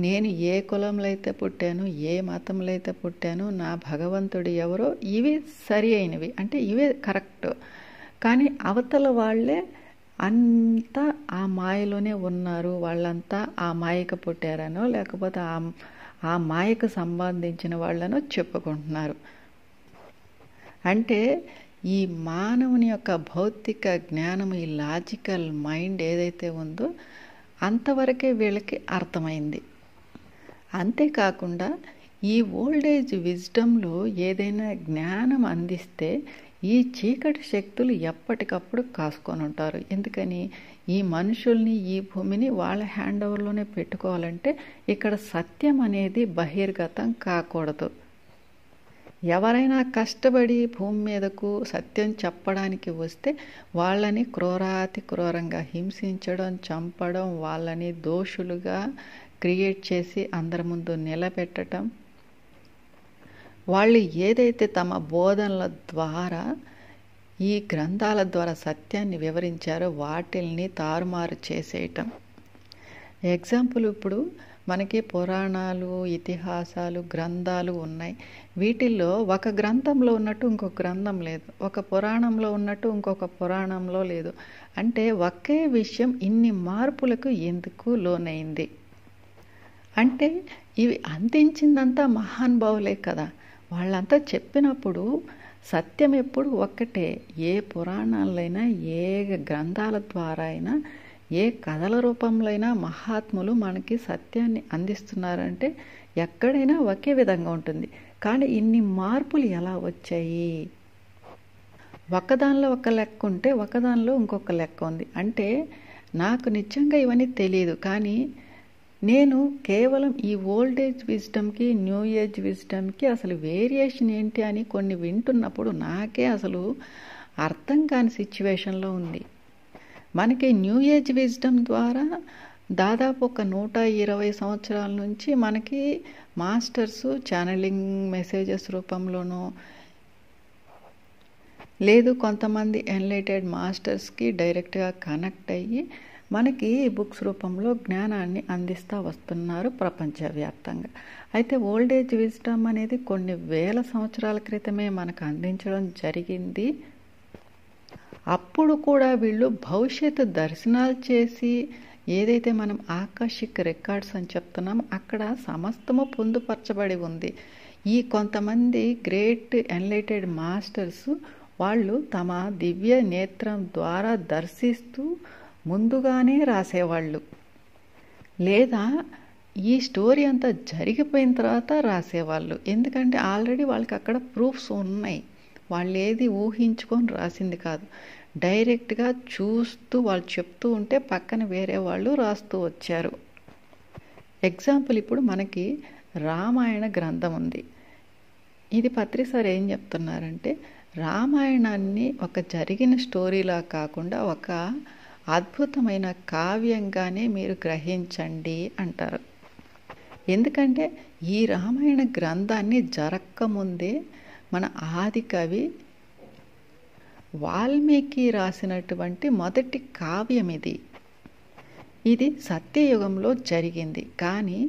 నేను ఏ కులంలో అయితే పుట్టాను, ఏ మతంలో అయితే పుట్టాను, నా భగవంతుడు ఎవరో ఇవి సరి అయినవి, అంటే ఇవే కరెక్ట్. కానీ అవతల వాళ్ళే అంతా ఆ మాయలోనే ఉన్నారు, వాళ్ళంతా ఆ మాయకు పుట్టారనో లేకపోతే ఆ మాయకు సంబంధించిన వాళ్ళనో చెప్పుకుంటున్నారు. అంటే ఈ మానవుని యొక్క భౌతిక జ్ఞానం, ఈ లాజికల్ మైండ్ ఏదైతే ఉందో అంతవరకే వీళ్ళకి అర్థమైంది. అంతేకాకుండా ఈ ఓల్డేజ్ విజ్డమ్లో ఏదైనా జ్ఞానం అందిస్తే ఈ చీకటి శక్తులు ఎప్పటికప్పుడు కాసుకొని ఉంటారు. ఎందుకని ఈ మనుషుల్ని, ఈ భూమిని వాళ్ళ హ్యాండ్ ఓవర్లోనే పెట్టుకోవాలంటే ఇక్కడ సత్యం అనేది బహిర్గతం కాకూడదు. ఎవరైనా కష్టపడి భూమి మీదకు సత్యం చెప్పడానికి వస్తే వాళ్ళని క్రూరాతి క్రూరంగా హింసించడం, చంపడం, వాళ్ళని దోషులుగా క్రియేట్ చేసి అందరి ముందు నిలబెట్టడం, వాళ్ళు ఏదైతే తమ బోధనల ద్వారా ఈ గ్రంథాల ద్వారా సత్యాన్ని వివరించారో వాటిల్ని తారుమారు చేసేయటం. ఎగ్జాంపుల్, ఇప్పుడు మనకి పురాణాలు, ఇతిహాసాలు, గ్రంథాలు ఉన్నాయి. వీటిల్లో ఒక గ్రంథంలో ఉన్నట్టు ఇంకొక గ్రంథం లేదు, ఒక పురాణంలో ఉన్నట్టు ఇంకొక పురాణంలో లేదు. అంటే ఒకే విషయం ఇన్ని మార్పులకు ఎందుకు లోనైంది? అంటే ఇవి అందించిందంతా మహానుభావులే కదా. వాళ్ళంతా చెప్పినప్పుడు సత్యం ఎప్పుడు ఒక్కటే. ఏ పురాణాలైనా, ఏ గ్రంథాల ద్వారా అయినా, ఏ కథల రూపంలో అయినా మహాత్ములు మనకి సత్యాన్ని అందిస్తున్నారంటే ఎక్కడైనా ఒకే విధంగా ఉంటుంది. కానీ ఇన్ని మార్పులు ఎలా వచ్చాయి? ఒకదానిలో ఒక లెక్క ఉంటే ఒకదానిలో ఇంకొక లెక్క ఉంది. అంటే నాకు నిజంగా ఇవన్నీ తెలియదు, కానీ నేను కేవలం ఈ ఓల్డేజ్ విజ్డమ్కి, న్యూ ఏజ్ విజ్డమ్కి అసలు వేరియేషన్ ఏంటి అని కొన్ని వింటున్నప్పుడు నాకే అసలు అర్థం కాని సిచ్యువేషన్లో ఉంది. మనకి న్యూ ఏజ్ విజ్డమ్ ద్వారా దాదాపు ఒక 120 సంవత్సరాల నుంచి మనకి మాస్టర్స్ ఛానలింగ్ మెసేజెస్ రూపంలోనో, లేదు కొంతమంది ఎన్లైటెడ్ మాస్టర్స్కి డైరెక్ట్గా కనెక్ట్ అయ్యి మనకి బుక్స్ రూపంలో జ్ఞానాన్ని అందిస్తూ వస్తున్నారు ప్రపంచవ్యాప్తంగా. అయితే ఓల్డేజ్ విజ్డమ్ అనేది కొన్ని వేల సంవత్సరాల క్రితమే మనకు అందించడం జరిగింది. అప్పుడు కూడా వీళ్ళు భవిష్యత్తు దర్శనాలు చేసి ఏదైతే మనం ఆకాశిక్ రికార్డ్స్ అని చెప్తున్నాం అక్కడ సమస్తము పొందుపరచబడి ఉంది. ఈ కొంతమంది గ్రేట్ ఎన్లైటెడ్ మాస్టర్స్ వాళ్ళు తమ దివ్య నేత్రం ద్వారా దర్శిస్తూ ముందుగానే రాసేవాళ్ళు, లేదా ఈ స్టోరీ అంతా జరిగిపోయిన తర్వాత రాసేవాళ్ళు. ఎందుకంటే ఆల్రెడీ వాళ్ళకి అక్కడ ప్రూఫ్స్ ఉన్నాయి. వాళ్ళు ఏది ఊహించుకొని రాసింది కాదు, డైరెక్ట్గా చూస్తూ వాళ్ళు చెప్తూ ఉంటే పక్కన వేరే వాళ్ళు రాస్తూ వచ్చారు. ఎగ్జాంపుల్, ఇప్పుడు మనకి రామాయణ గ్రంథం ఉంది. ఇది పత్రి సార్ ఏం చెప్తున్నారంటే, రామాయణాన్ని ఒక జరిగిన స్టోరీలా కాకుండా ఒక అద్భుతమైన కావ్యంగానే మీరు గ్రహించండి అంటారు. ఎందుకంటే ఈ రామాయణ గ్రంథాన్ని జరక్కముందే మన ఆది కవి వాల్మీకి రాసినటువంటి మొదటి కావ్యం ఇది. ఇది సత్యయుగంలో జరిగింది. కానీ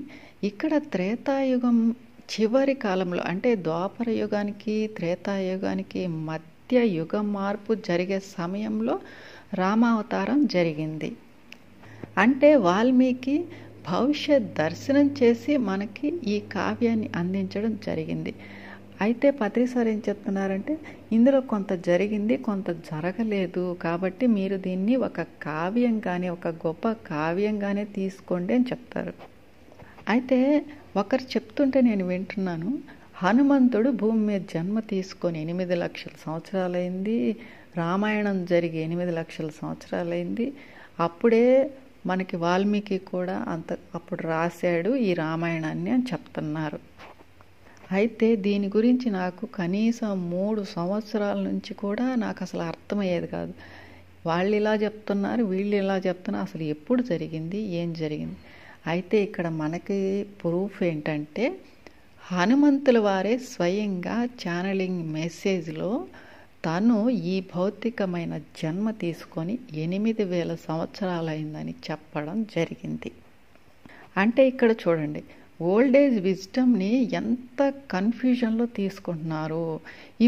ఇక్కడ త్రేతాయుగం చివరి కాలంలో, అంటే ద్వాపర యుగానికి త్రేతాయుగానికి మధ్య యుగ మార్పు జరిగే సమయంలో రామావతారం జరిగింది. అంటే వాల్మీకి భవిష్యత్ దర్శనం చేసి మనకి ఈ కావ్యాన్ని అందించడం జరిగింది. అయితే పత్రిసారి ఏం చెప్తున్నారంటే ఇందులో కొంత జరిగింది, కొంత జరగలేదు, కాబట్టి మీరు దీన్ని ఒక కావ్యంగానే, ఒక గొప్ప కావ్యంగానే తీసుకోండి అని చెప్తారు. అయితే ఒకరు చెప్తుంటే నేను వింటున్నాను, హనుమంతుడు భూమి మీద జన్మ తీసుకొని 8 లక్షల సంవత్సరాలైంది, రామాయణం జరిగి 8 లక్షల సంవత్సరాలైంది, అప్పుడే మనకి వాల్మీకి కూడా అప్పుడు రాశాడు ఈ రామాయణాన్ని అని చెప్తున్నారు. అయితే దీని గురించి నాకు కనీసం 3 సంవత్సరాల నుంచి కూడా నాకు అసలు అర్థమయ్యేది కాదు. వాళ్ళు ఇలా చెప్తున్నారు, వీళ్ళు ఇలా చెప్తున్నారు, అసలు ఎప్పుడు జరిగింది, ఏం జరిగింది. అయితే ఇక్కడ మనకి ప్రూఫ్ ఏంటంటే హనుమంతుల వారే స్వయంగా ఛానలింగ్ మెసేజ్లో తను ఈ భౌతికమైన జన్మ తీసుకొని 8000 సంవత్సరాలైందని చెప్పడం జరిగింది. అంటే ఇక్కడ చూడండి, ఓల్డ్ ఏజ్ విజ్డమ్ని ఎంత కన్ఫ్యూజన్లో తీసుకుంటున్నారు.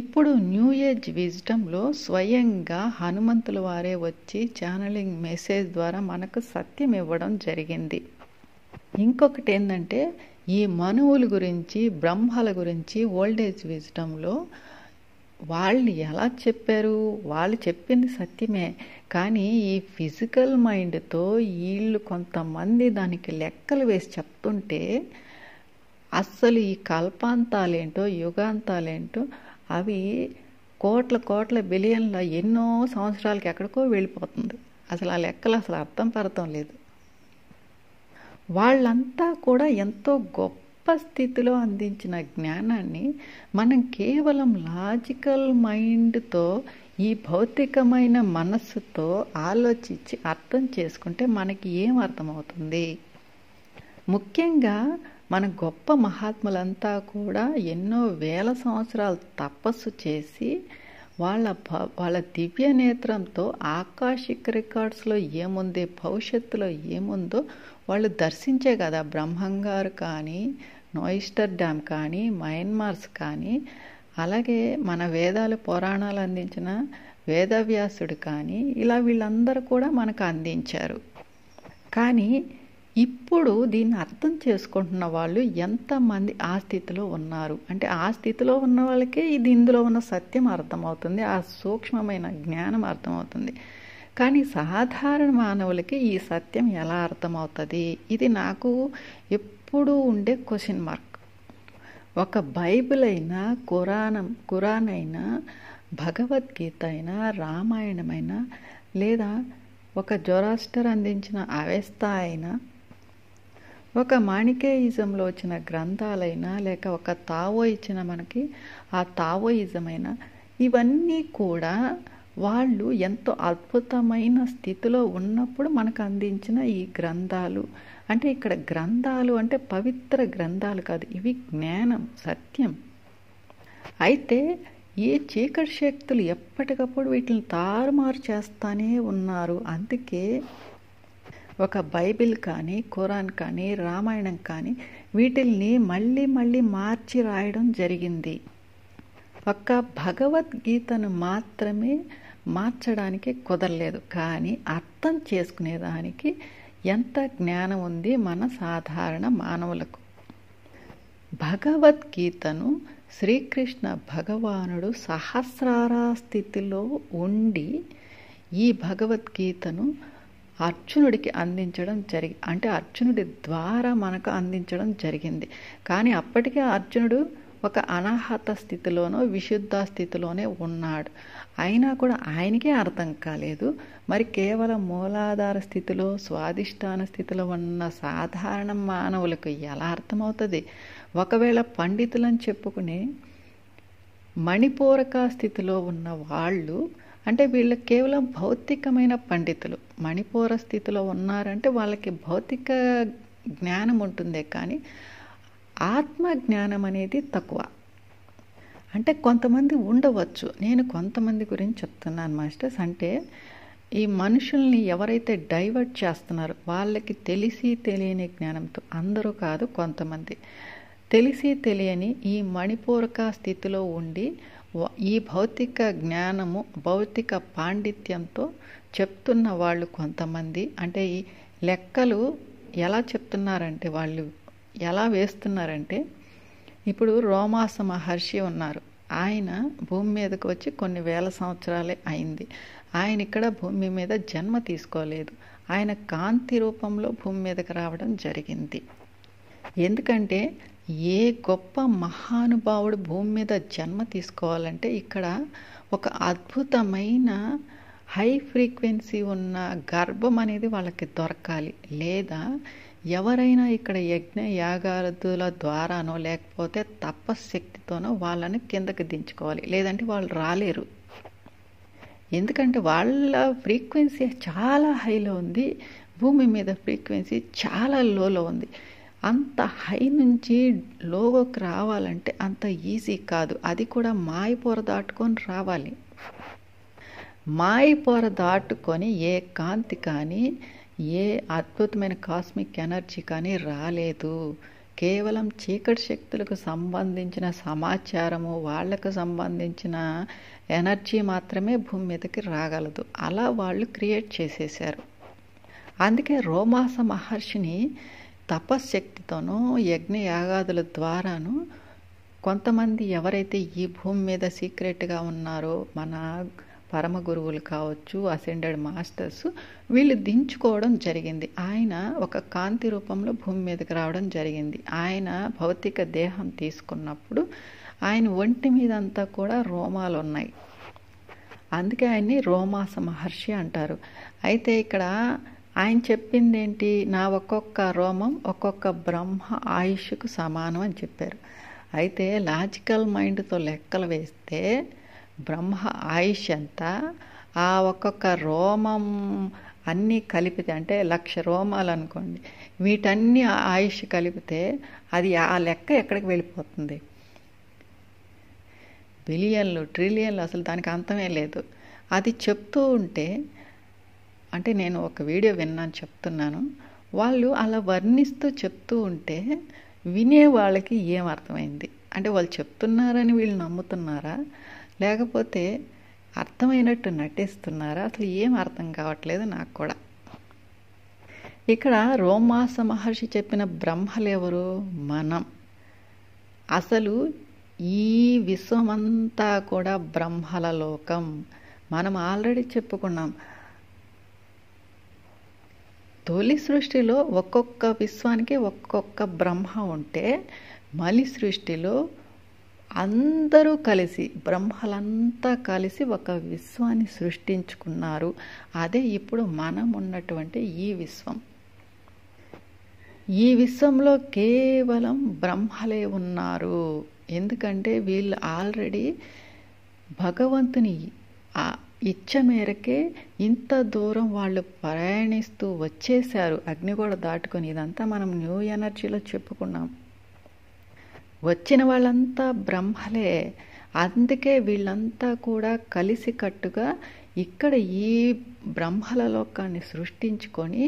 ఇప్పుడు న్యూ ఏజ్ విజ్డమ్లో స్వయంగా హనుమంతుల వారే వచ్చి ఛానలింగ్ మెసేజ్ ద్వారా మనకు సత్యం ఇవ్వడం జరిగింది. ఇంకొకటి ఏంటంటే ఈ మనువుల గురించి, బ్రహ్మల గురించి ఓల్డ్ ఏజ్ విజ్డమ్లో వాళ్ళు ఎలా చెప్పారు, వాళ్ళు చెప్పింది సత్యమే, కానీ ఈ ఫిజికల్ మైండ్తో వీళ్ళు కొంతమంది దానికి లెక్కలు వేసి చెప్తుంటే అస్సలు ఈ కల్పాంతాలేంటో యుగాంతాలేంటో అవి కోట్ల బిలియన్ల ఎన్నో సంవత్సరాలకి ఎక్కడికో వెళ్ళిపోతుంది. అసలు ఆ లెక్కలు అసలు అర్థం లేదు. వాళ్ళంతా కూడా ఎంతో గొప్ప స్థితిలో అందించిన జ్ఞానాన్ని మనం కేవలం లాజికల్ మైండ్తో, ఈ భౌతికమైన మనస్సుతో ఆలోచించి అర్థం చేసుకుంటే మనకి ఏం అర్థమవుతుంది? ముఖ్యంగా మన గొప్ప మహాత్ములంతా కూడా ఎన్నో వేల సంవత్సరాలు తపస్సు చేసి వాళ్ళ దివ్య నేత్రంతో ఆకాశిక్ రికార్డ్స్లో ఏముంది, భవిష్యత్తులో ఏముందో వాళ్ళు దర్శించే కదా. బ్రహ్మంగారు కానీ, నోయిస్టర్ డ్యామ్ కానీ, మయన్మార్స్ కానీ, అలాగే మన వేదాలు పురాణాలు అందించిన వేదవ్యాసుడు కానీ, ఇలా వీళ్ళందరూ కూడా మనకు అందించారు. కానీ ఇప్పుడు దీన్ని అర్థం చేసుకుంటున్న వాళ్ళు ఎంతమంది ఆ స్థితిలో ఉన్నారు అంటే ఆ స్థితిలో ఉన్న వాళ్ళకే ఇందులో ఉన్న సత్యం అర్థమవుతుంది, ఆ సూక్ష్మమైన జ్ఞానం అర్థమవుతుంది. కానీ సాధారణ మానవులకి ఈ సత్యం ఎలా అర్థమవుతుంది? ఇది నాకు ఎప్పుడూ ఉండే క్వశ్చన్ మార్క్. ఒక బైబిల్ అయినా, ఖురాన్ అయినా, భగవద్గీత అయినా, రామాయణమైనా, లేదా ఒక జొరాస్టర్ అందించిన అవెస్తా అయినా, ఒక మాణికేయిజంలో వచ్చిన గ్రంథాలైనా, లేక ఒక తావో ఇచ్చిన మనకి ఆ తావోయిజం అయినా, ఇవన్నీ కూడా వాళ్ళు ఎంతో అద్భుతమైన స్థితిలో ఉన్నప్పుడు మనకు అందించిన ఈ గ్రంథాలు. అంటే ఇక్కడ గ్రంథాలు అంటే పవిత్ర గ్రంథాలు కాదు, ఇవి జ్ఞానం, సత్యం. అయితే ఈ చీకటి శక్తులు ఎప్పటికప్పుడు వీటిని తారుమారు చేస్తానే ఉన్నారు. అందుకే ఒక బైబిల్ కానీ, ఖురాన్ కానీ, రామాయణం కానీ వీటిల్ని మళ్ళీ మార్చి రాయడం జరిగింది. ఒక్క భగవద్గీతను మాత్రమే మార్చడానికి కుదరలేదు, కానీ అర్థం చేసుకునేదానికి ఎంత జ్ఞానం ఉంది మన సాధారణ మానవులకు. భగవద్గీతను శ్రీకృష్ణ భగవానుడు సహస్రార స్థితిలో ఉండి ఈ భగవద్గీతను అర్జునుడికి అందించడం అంటే అర్జునుడి ద్వారా మనకు అందించడం జరిగింది. కానీ అప్పటికే అర్జునుడు ఒక అనాహత స్థితిలోనో విశుద్ధ స్థితిలోనే ఉన్నాడు. అయినా కూడా ఆయనకే అర్థం కాలేదు. మరి కేవలం మూలాధార స్థితిలో, స్వాధిష్టాన స్థితిలో ఉన్న సాధారణ మానవులకు ఎలా అర్థమవుతుంది? ఒకవేళ పండితులని చెప్పుకునే మణిపూరక స్థితిలో ఉన్న వాళ్ళు, అంటే వీళ్ళు కేవలం భౌతికమైన పండితులు, మణిపూర స్థితిలో ఉన్నారంటే వాళ్ళకి భౌతిక జ్ఞానం ఉంటుందే కానీ ఆత్మ జ్ఞానం అనేది తక్కువ. అంటే కొంతమంది ఉండవచ్చు. నేను కొంతమంది గురించి చెప్తున్నాను మాస్టర్స్. అంటే ఈ మనుషుల్ని ఎవరైతే డైవర్ట్ చేస్తున్నారో వాళ్ళకి తెలిసి తెలియని జ్ఞానంతో, అందరూ కాదు కొంతమంది తెలిసి తెలియని ఈ మణిపూరక స్థితిలో ఉండి ఈ భౌతిక జ్ఞానము, భౌతిక పాండిత్యంతో చెప్తున్న వాళ్ళు కొంతమంది. అంటే ఈ లెక్కలు ఎలా చెప్తున్నారంటే, వాళ్ళు ఎలా వేస్తున్నారంటే, ఇప్పుడు రోమాస మహర్షి ఉన్నారు. ఆయన భూమి మీదకి వచ్చి కొన్ని వేల సంవత్సరాలే అయింది. ఆయన ఇక్కడ భూమి మీద జన్మ తీసుకోలేదు. ఆయన కాంతి రూపంలో భూమి మీదకి రావడం జరిగింది. ఎందుకంటే ఏ గొప్ప మహానుభావుడు భూమి మీద జన్మ తీసుకోవాలంటే ఇక్కడ ఒక అద్భుతమైన హై ఫ్రీక్వెన్సీ ఉన్న గర్భం అనేది వాళ్ళకి దొరకాలి. లేదా ఎవరైనా ఇక్కడ యజ్ఞ యాగాదుల ద్వారానో లేకపోతే తపశ్శక్తితోనో వాళ్ళని కిందకి దించుకోవాలి. లేదంటే వాళ్ళు రాలేరు. ఎందుకంటే వాళ్ళ ఫ్రీక్వెన్సీ చాలా హైలో ఉంది, భూమి మీద ఫ్రీక్వెన్సీ చాలా లోలో ఉంది. అంత హై నుంచి లోకి రావాలంటే అంత ఈజీ కాదు. అది కూడా మాయపొర దాటుకొని రావాలి. మాయపొర దాటుకొని ఏ కాంతి కానీ ఏ అద్భుతమైన కాస్మిక్ ఎనర్జీ కానీ రాలేదు. కేవలం చీకటి శక్తులకు సంబంధించిన సమాచారము, వాళ్లకు సంబంధించిన ఎనర్జీ మాత్రమే భూమి మీదకి రాగలదు. అలా వాళ్ళు క్రియేట్ చేసేసారు. అందుకే రోమాస మహర్షిని తపశ్శక్తితోనూ యజ్ఞ యాగాదుల ద్వారాను కొంతమంది ఎవరైతే ఈ భూమి మీద సీక్రెట్గా ఉన్నారో, మన పరమ గురువులు కావచ్చు, అసెండెడ్ మాస్టర్స్, వీళ్ళు దించుకోవడం జరిగింది. ఆయన ఒక కాంతి రూపంలో భూమి మీదకి రావడం జరిగింది. ఆయన భౌతిక దేహం తీసుకున్నప్పుడు ఆయన ఒంటి మీద అంతా కూడా రోమాలు ఉన్నాయి. అందుకే ఆయన్ని రోమాస మహర్షి అంటారు. అయితే ఇక్కడ ఆయన చెప్పింది ఏంటి? నా ఒక్కొక్క రోమం ఒక్కొక్క బ్రహ్మ ఆయుష్కు సమానం అని చెప్పారు. అయితే లాజికల్ మైండ్తో లెక్కలు వేస్తే బ్రహ్మ ఆయుష్ ఎంత? ఆ ఒక్కొక్క రోమం అన్నీ కలిపితే, అంటే 1,00,000 రోమాలు అనుకోండి, వీటన్ని ఆయుష్ కలిపితే అది ఆ లెక్క ఎక్కడికి వెళ్ళిపోతుంది? బిలియన్లు, ట్రిలియన్లు, అసలు దానికి అంతమే లేదు. అది చెప్తూ ఉంటే, అంటే నేను ఒక వీడియో విన్నాను, చెప్తున్నాను. వాళ్ళు అలా వర్ణిస్తూ చెప్తూ ఉంటే వినే వాళ్ళకి ఏం అర్థమైంది? అంటే వాళ్ళు చెప్తున్నారని వీళ్ళు నమ్ముతున్నారా, లేకపోతే అర్థమైనట్టు నటిస్తున్నారా? అసలు ఏం అర్థం కావట్లేదు నాకు కూడా. ఇక్కడ రోమాస మహర్షి చెప్పిన బ్రహ్మలెవరు? మనం. అసలు ఈ విశ్వమంతా కూడా బ్రహ్మల లోకం. మనం ఆల్రెడీ చెప్పుకున్నాం, తొలి సృష్టిలో ఒక్కొక్క విశ్వానికి ఒక్కొక్క బ్రహ్మ ఉంటే, మలి సృష్టిలో అందరూ కలిసి, బ్రహ్మలంతా కలిసి ఒక విశ్వాన్ని సృష్టించుకున్నారు. అదే ఇప్పుడు మనం ఉన్నటువంటి ఈ విశ్వం. ఈ విశ్వంలో కేవలం బ్రహ్మలే ఉన్నారు. ఎందుకంటే వీళ్ళు ఆల్రెడీ భగవంతుని ఇచ్చ మేరకే ఇంత దూరం వాళ్ళు ప్రయాణిస్తూ వచ్చేశారు, అగ్నిగోడ దాటుకొని. ఇదంతా మనం న్యూ ఎనర్జీలో చెప్పుకున్నాం. వచ్చిన వాళ్ళంతా బ్రహ్మలే. అందుకే వీళ్ళంతా కూడా కలిసికట్టుగా ఇక్కడ ఈ బ్రహ్మల లోకాన్ని సృష్టించుకొని,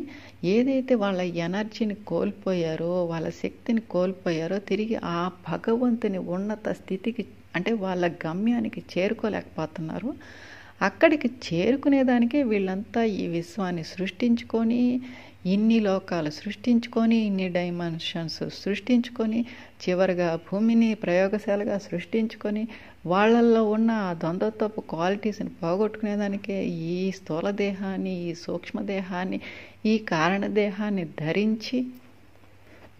ఏదైతే వాళ్ళ ఎనర్జీని కోల్పోయారో, వాళ్ళ శక్తిని కోల్పోయారో, తిరిగి ఆ భగవంతుని ఉన్నత స్థితికి, అంటే వాళ్ళ గమ్యానికి చేరుకోలేకపోతున్నారు. అక్కడికి చేరుకునేదానికే వీళ్ళంతా ఈ విశ్వాన్ని సృష్టించుకొని, ఇన్ని లోకాలు సృష్టించుకొని, ఇన్ని డైమెన్షన్స్ సృష్టించుకొని, చివరిగా భూమిని ప్రయోగశాలగా సృష్టించుకొని, వాళ్ళల్లో ఉన్న ద్వంద్వత్వపు క్వాలిటీస్ని పోగొట్టుకునేదానికే ఈ స్థూల దేహాన్ని, ఈ సూక్ష్మదేహాన్ని, ఈ కారణదేహాన్ని ధరించి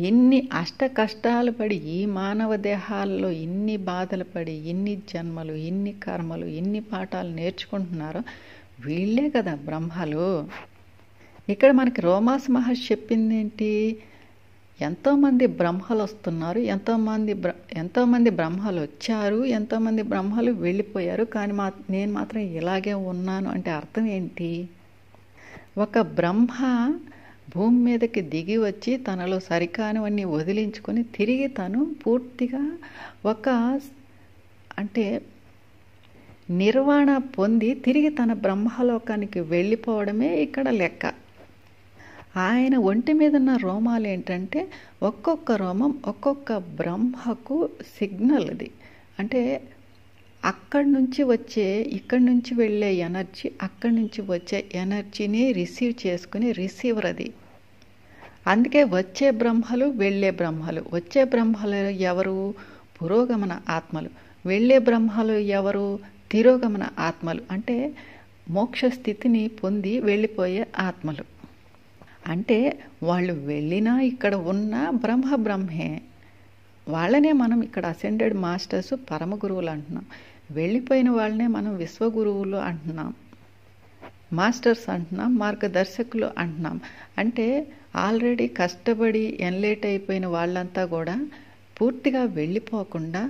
ఎన్ని అష్ట కష్టాలు పడి, ఈ మానవ దేహాల్లో ఇన్ని బాధలు పడి, ఇన్ని జన్మలు, ఇన్ని కర్మలు, ఇన్ని పాఠాలు నేర్చుకుంటున్నారో వీళ్ళే కదా బ్రహ్మలు. ఇక్కడ మనకి రోమాస మహర్షి చెప్పింది ఏంటి? ఎంతోమంది బ్రహ్మలు వస్తున్నారు, ఎంతోమంది బ్రహ్మలు వచ్చారు, ఎంతోమంది బ్రహ్మలు వెళ్ళిపోయారు, కానీ నేను మాత్రం ఇలాగే ఉన్నాను అంటే అర్థం ఏంటి? ఒక బ్రహ్మ భూమి మీదకి దిగి వచ్చి తనలో సరికానివన్నీ వదిలించుకొని తిరిగి తను పూర్తిగా ఒక, అంటే నిర్వాణ పొంది తిరిగి తన బ్రహ్మలోకానికి వెళ్ళిపోవడమే ఇక్కడ లెక్క. ఆయన ఒంటి మీద ఉన్న రోమాలు ఏంటంటే ఒక్కొక్క రోమం ఒక్కొక్క బ్రహ్మకు సిగ్నల్. అది అంటే అక్కడి నుంచి వచ్చే ఇక్కడి నుంచి వెళ్ళే ఎనర్జీ, అక్కడి నుంచి వచ్చే ఎనర్జీని రిసీవ్ చేసుకుని రిసీవర్ అది. అందుకే వచ్చే బ్రహ్మలు వెళ్ళే బ్రహ్మలు. వచ్చే బ్రహ్మలు ఎవరు? పురోగమన ఆత్మలు. వెళ్ళే బ్రహ్మలు ఎవరు? తిరోగమన ఆత్మలు. అంటే మోక్ష స్థితిని పొంది వెళ్ళిపోయే ఆత్మలు. అంటే వాళ్ళు వెళ్ళినా ఇక్కడ ఉన్న బ్రహ్మే. వాళ్ళనే మనం ఇక్కడ అసెండెడ్ మాస్టర్స్, పరమ గురువులు అంటున్నాం. వెళ్ళిపోయిన వాళ్ళనే మనం విశ్వగురువులు అంటున్నాం, మాస్టర్స్ అంటున్నాం, మార్గదర్శకులు అంటున్నాం. అంటే ఆల్రెడీ కష్టపడి ఎన్లైట్ అయిపోయిన వాళ్ళంతా కూడా పూర్తిగా వెళ్ళిపోకుండా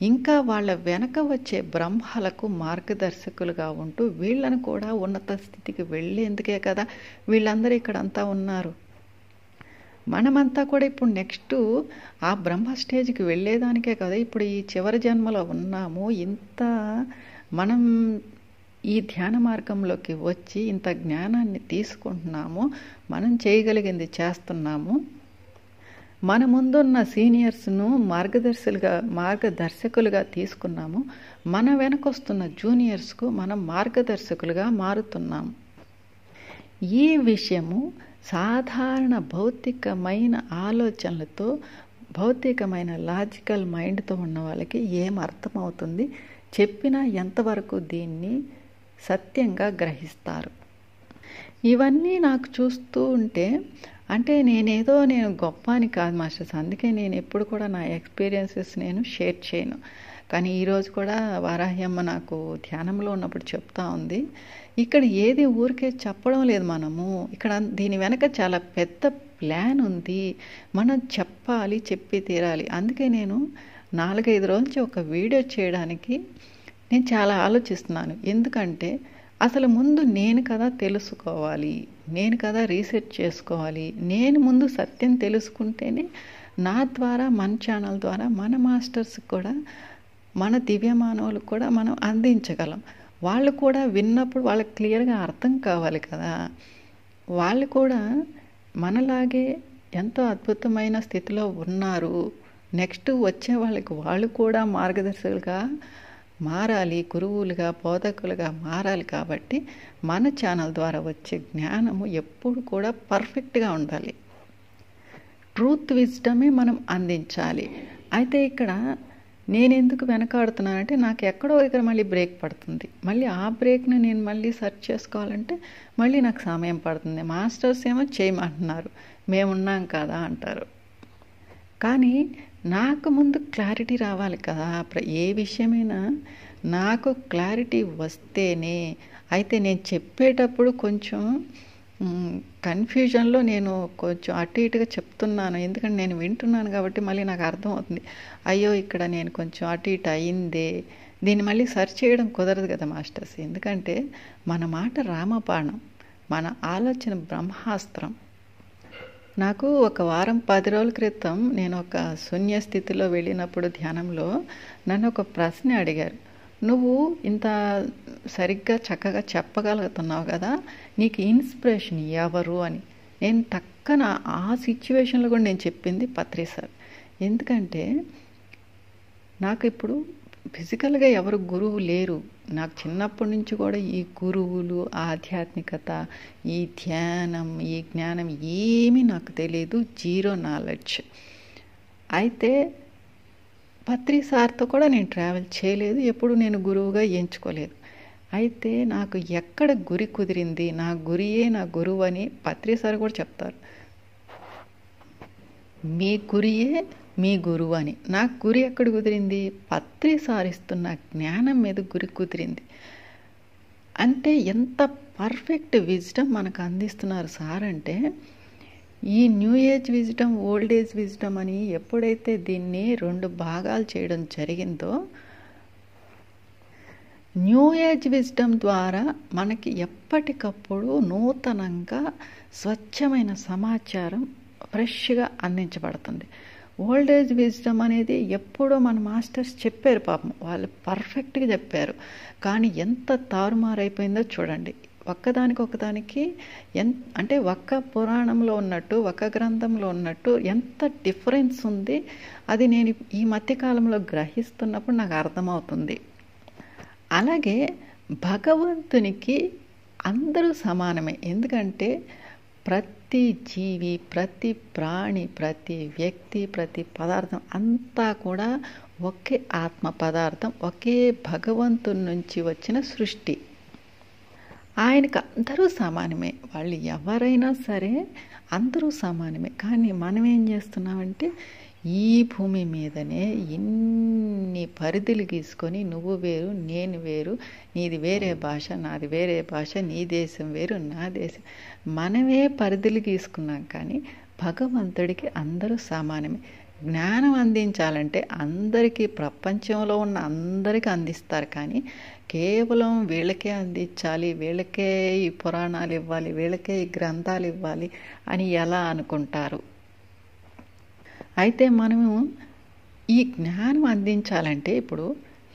ఇంకా వాళ్ళ వెనక వచ్చే బ్రహ్మలకు మార్గదర్శకులుగా ఉంటూ వీళ్ళను కూడా ఉన్నత స్థితికి వెళ్ళేందుకే కదా వీళ్ళందరూ ఇక్కడంతా ఉన్నారు. మనమంతా కూడా ఇప్పుడు నెక్స్ట్ ఆ బ్రహ్మ స్టేజ్కి వెళ్ళేదానికే కదా ఇప్పుడు ఈ చివరి జన్మలో ఉన్నాము. ఇంత మనం ఈ ధ్యాన మార్గంలోకి వచ్చి ఇంత జ్ఞానాన్ని తీసుకుంటున్నాము, మనం చేయగలిగింది చేస్తున్నాము. మన ముందున్న సీనియర్స్ను మార్గదర్శకులుగా తీసుకున్నాము. మన వెనకొస్తున్న జూనియర్స్కు మనం మార్గదర్శకులుగా మారుతున్నాము. ఈ విషయము సాధారణ భౌతికమైన ఆలోచనలతో, భౌతికమైన లాజికల్ మైండ్తో ఉన్న వాళ్ళకి ఏం అర్థమవుతుంది? చెప్పినా ఎంతవరకు దీన్ని సత్యంగా గ్రహిస్తారు? ఇవన్నీ నాకు చూస్తూ ఉంటే అంటే నేను గొప్ప అని కాదు మాస్టర్స్. అందుకే నేను ఎప్పుడు కూడా నా ఎక్స్పీరియన్సెస్ నేను షేర్ చేయను. కానీ ఈరోజు కూడా వారాహ్యమ్మ నాకు ధ్యానంలో ఉన్నప్పుడు చెప్తా ఉంది, ఇక్కడ ఏది ఊరికే చెప్పడం లేదు మనము, ఇక్కడ దీని వెనక చాలా పెద్ద ప్లాన్ ఉంది, మనం చెప్పాలి, చెప్పి తీరాలి. అందుకే నేను 4-5 రోజుల నుంచి ఒక వీడియో చేయడానికి నేను చాలా ఆలోచిస్తున్నాను. ఎందుకంటే అసలు ముందు నేను కదా తెలుసుకోవాలి, నేను కదా రీసెర్చ్ చేసుకోవాలి. నేను ముందు సత్యం తెలుసుకుంటేనే నా ద్వారా, మన ఛానల్ ద్వారా మన మాస్టర్స్ కూడా, మన దివ్య మానవులకు కూడా మనం అందించగలం. వాళ్ళు కూడా విన్నప్పుడు వాళ్ళకి క్లియర్గా అర్థం కావాలి కదా. వాళ్ళు కూడా మనలాగే ఎంతో అద్భుతమైన స్థితిలో ఉన్నారు. నెక్స్ట్ వచ్చే వాళ్ళకి వాళ్ళు కూడా మార్గదర్శకులుగా మారాలి, గురువులుగా, బోధకులుగా మారాలి. కాబట్టి మన ఛానల్ ద్వారా వచ్చే జ్ఞానము ఎప్పుడు కూడా పర్ఫెక్ట్గా ఉండాలి. ట్రూత్ విజ్డమే మనం అందించాలి. అయితే ఇక్కడ నేను ఎందుకు వెనకాడుతున్నానంటే నాకు ఎక్కడో ఇక్కడ మళ్ళీ బ్రేక్ పడుతుంది. మళ్ళీ ఆ బ్రేక్ను నేను మళ్ళీ సెర్చ్ చేసుకోవాలంటే మళ్ళీ నాకు సమయం పడుతుంది. మాస్టర్స్ ఏమో చేయమంటున్నారు, మేమున్నాం కదా అంటారు. కానీ నాకు ముందు క్లారిటీ రావాలి కదా. ఏ విషయమైనా నాకు క్లారిటీ వస్తేనే. అయితే నేను చెప్పేటప్పుడు కొంచెం కన్ఫ్యూజన్లో నేను కొంచెం అటు ఇటుగా చెప్తున్నాను. ఎందుకంటే నేను వింటున్నాను కాబట్టి మళ్ళీ నాకు అర్థమవుతుంది, అయ్యో ఇక్కడ నేను కొంచెం అటు ఇటు అయిందే, దీన్ని మళ్ళీ సెర్చ్ చేయడం కుదరదు కదా మాస్టర్స్. ఎందుకంటే మన మాట రామబాణం, మన ఆలోచన బ్రహ్మాస్త్రం. నాకు ఒక వారం 10 రోజుల క్రితం నేను ఒక శూన్య స్థితిలో వెళ్ళినప్పుడు ధ్యానంలో నన్ను ఒక ప్రశ్న అడిగారు, నువ్వు ఇంత సరిగ్గా చక్కగా చెప్పగలుగుతున్నావు కదా, నీకు ఇన్స్పిరేషన్ ఎవరు అని. నేను టక్కన ఆ సిచ్యువేషన్లో కూడా నేను చెప్పింది పత్రి సార్. ఎందుకంటే నాకు ఇప్పుడు ఫిజికల్గా ఎవరు గురువు లేరు. నాకు చిన్నప్పటి నుంచి కూడా ఈ గురువులు, ఆధ్యాత్మికత, ఈ ధ్యానం, ఈ జ్ఞానం ఏమీ నాకు తెలియదు, జీరో నాలెడ్జ్. అయితే పత్రి సార్తో కూడా నేను ట్రావెల్ చేయలేదు, ఎప్పుడు నేను గురువుగా ఎంచుకోలేదు. అయితే నాకు ఎక్కడ గురి కుదిరింది, నా గురియే నా గురువు అని పత్రి సార్ కూడా చెప్తారు. మీ గురియే మీ గురువు అని. నాకు గురి ఎక్కడ కుదిరింది? పత్రి సారిస్తున్న జ్ఞానం మీద గురి కుదిరింది. అంటే ఎంత పర్ఫెక్ట్ విజ్డమ్ మనకు అందిస్తున్నారు సార్ అంటే, ఈ new age wisdom, old age wisdom అని ఎప్పుడైతే దీన్ని 2 భాగాలు చేయడం జరిగిందో, న్యూ ఏజ్ విజ్డమ్ ద్వారా మనకి ఎప్పటికప్పుడు నూతనంగా స్వచ్ఛమైన సమాచారం ఫ్రెష్గా అందించబడుతుంది. ఓల్డ్ ఏజ్ విజ్డమ్ అనేది ఎప్పుడో మన మాస్టర్స్ చెప్పారు, పాపం వాళ్ళు పర్ఫెక్ట్గా చెప్పారు. కానీ ఎంత తారుమారైపోయిందో చూడండి. ఒకదానికి అంటే ఒక్క పురాణంలో ఉన్నట్టు, ఒక్క గ్రంథంలో ఉన్నట్టు ఎంత డిఫరెన్స్ ఉంది. అది నేను ఈ మధ్యకాలంలో గ్రహిస్తున్నప్పుడు నాకు అర్థమవుతుంది. అలాగే భగవంతునికి అందరూ సమానమే. ఎందుకంటే ప్రతి జీవి, ప్రతి ప్రాణి, ప్రతి వ్యక్తి, ప్రతి పదార్థం అంతా కూడా ఒకే ఆత్మ పదార్థం, ఒకే భగవంతుని నుంచి వచ్చిన సృష్టి. ఆయనకు అందరూ సమానమే. వాళ్ళు ఎవరైనా సరే అందరూ సమానమే. కానీ మనం ఏం చేస్తున్నామంటే ఈ భూమి మీదనే ఇన్ని పరిధులు గీసుకొని నువ్వు వేరు నేను వేరు, నీది వేరే భాష నాది వేరే భాష, నీ దేశం వేరు నా దేశం, మనమే పరిధులు గీసుకున్నాం. కానీ భగవంతుడికి అందరూ సమానమే. జ్ఞానం అందించాలంటే అందరికీ, ప్రపంచంలో ఉన్న అందరికీ అందిస్తారు. కానీ కేవలం వీళ్ళకే అందించాలి, వీళ్ళకే ఈ పురాణాలు ఇవ్వాలి, వీళ్ళకే ఈ గ్రంథాలు ఇవ్వాలి అని ఎలా అనుకుంటారు? అయితే మనము ఈ జ్ఞానం అందించాలంటే ఇప్పుడు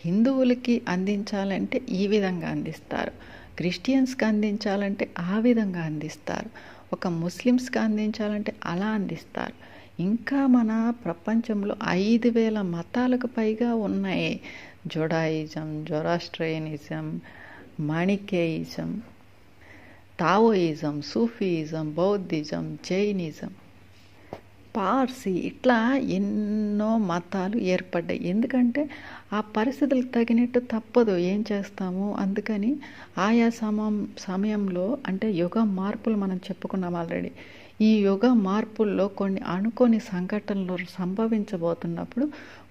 హిందువులకి అందించాలంటే ఈ విధంగా అందిస్తారు, క్రిస్టియన్స్కి అందించాలంటే ఆ విధంగా అందిస్తారు, ఒక ముస్లిమ్స్కి అందించాలంటే అలా అందిస్తారు. ఇంకా మన ప్రపంచంలో 5,000 మతాలకు పైగా ఉన్నాయి. Judaism, Zoroastrianism, Manichaeism, Taoism, Sufism, Buddhism, Jainism, Parsi, ఇట్లా ఎన్నో మతాలు ఏర్పడ్డాయి. ఎందుకంటే ఆ పరిస్థితులకు తగినట్టు తప్పదు, ఏం చేస్తాము. అందుకని ఆయా సమయంలో అంటే యుగ మార్పులు మనం చెప్పుకున్నాం ఆల్రెడీ. ఈ యుగ మార్పుల్లో కొన్ని అనుకోని సంఘటనలు సంభవించబోతున్నప్పుడు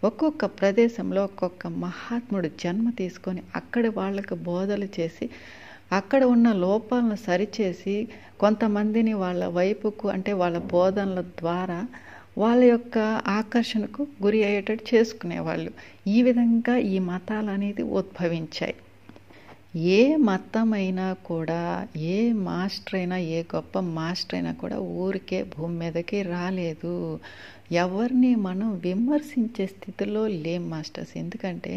ఒక్కొక్క ప్రదేశంలో ఒక్కొక్క మహాత్ముడు జన్మ తీసుకొని అక్కడ వాళ్ళకు బోధలు చేసి అక్కడ ఉన్న లోపాలను సరిచేసి కొంతమందిని వాళ్ళ వైపుకు అంటే వాళ్ళ బోధనల ద్వారా వాళ్ళ యొక్క ఆకర్షణకు గురి అయ్యేటట్టు చేసుకునేవాళ్ళు. ఈ విధంగా ఈ మతాలు అనేది ఉద్భవించాయి. ఏ మతమైనా కూడా, ఏ మాస్టర్ అయినా, ఏ గొప్ప మాస్టర్ అయినా కూడా ఊరికే భూమి మీదకి రాలేదు. ఎవరిని మనం విమర్శించే స్థితిలో లేం మాస్టర్స్. ఎందుకంటే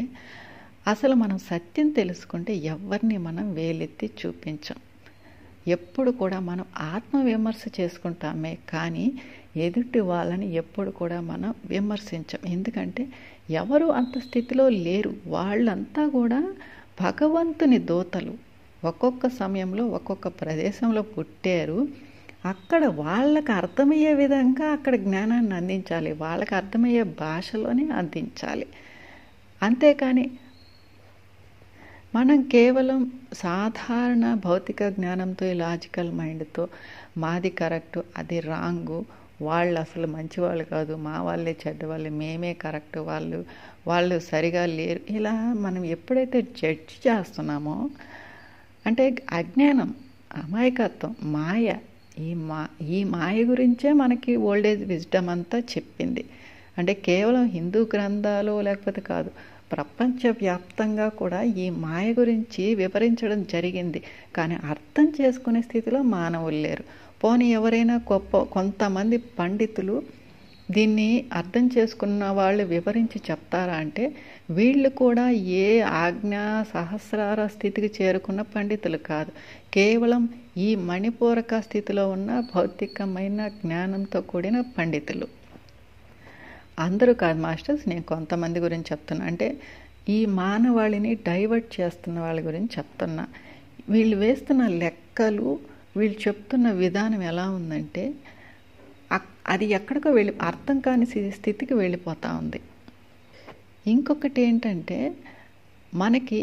అసలు మనం సత్యం తెలుసుకుంటే ఎవరిని మనం వేలెత్తి చూపించం. ఎప్పుడు కూడా మనం ఆత్మవిమర్శ చేసుకుంటామే కానీ ఎదుటి వాళ్ళని ఎప్పుడు కూడా మనం విమర్శించం. ఎందుకంటే ఎవరు అంత స్థితిలో లేరు. వాళ్ళంతా కూడా భగవంతుని దూతలు. ఒక్కొక్క సమయంలో ఒక్కొక్క ప్రదేశంలో పుట్టారు. అక్కడ వాళ్ళకు అర్థమయ్యే విధంగా అక్కడ జ్ఞానాన్ని అందించాలి, వాళ్ళకి అర్థమయ్యే భాషలోనే అందించాలి. అంతేకాని మనం కేవలం సాధారణ భౌతిక జ్ఞానంతో, లాజికల్ మైండ్తో మాది కరెక్టు, అది రాంగు, వాళ్ళు అసలు మంచివాళ్ళు కాదు, మా వాళ్ళే చెడ్డవాళ్ళు, మేమే కరెక్ట్, వాళ్ళు సరిగా లేరు, ఇలా మనం ఎప్పుడైతే జడ్జి చేస్తున్నామో అంటే అజ్ఞానం, అమాయకత్వం, మాయ. ఈ మాయ గురించే మనకి ఓల్డేజ్ విజ్డమ్ అంతా చెప్పింది. అంటే కేవలం హిందూ గ్రంథాలు లేకపోతే కాదు, ప్రపంచవ్యాప్తంగా కూడా ఈ మాయ గురించి వివరించడం జరిగింది. కానీ అర్థం చేసుకునే స్థితిలో మానవులు లేరు. పోనీ ఎవరైనా కొంతమంది పండితులు దీన్ని అర్థం చేసుకున్న వాళ్ళు వివరించి చెప్తారా అంటే వీళ్ళు కూడా ఏ ఆజ్ఞా సహస్రార స్థితికి చేరుకున్న పండితులు కాదు. కేవలం ఈ మణిపూరక స్థితిలో ఉన్న భౌతికమైన జ్ఞానంతో కూడిన పండితులు. అందరూ కాదు మాస్టర్స్, నేను కొంతమంది గురించి చెప్తున్నా. అంటే ఈ మానవాళిని డైవర్ట్ చేస్తున్న వాళ్ళ గురించి చెప్తున్నా. వీళ్ళు వేస్తున్న లెక్కలు, వీళ్ళు చెప్తున్న విధానం ఎలా ఉందంటే అది ఎక్కడికో అర్థం కాని స్థితికి వెళ్ళిపోతూ ఉంది. ఇంకొకటి ఏంటంటే మనకి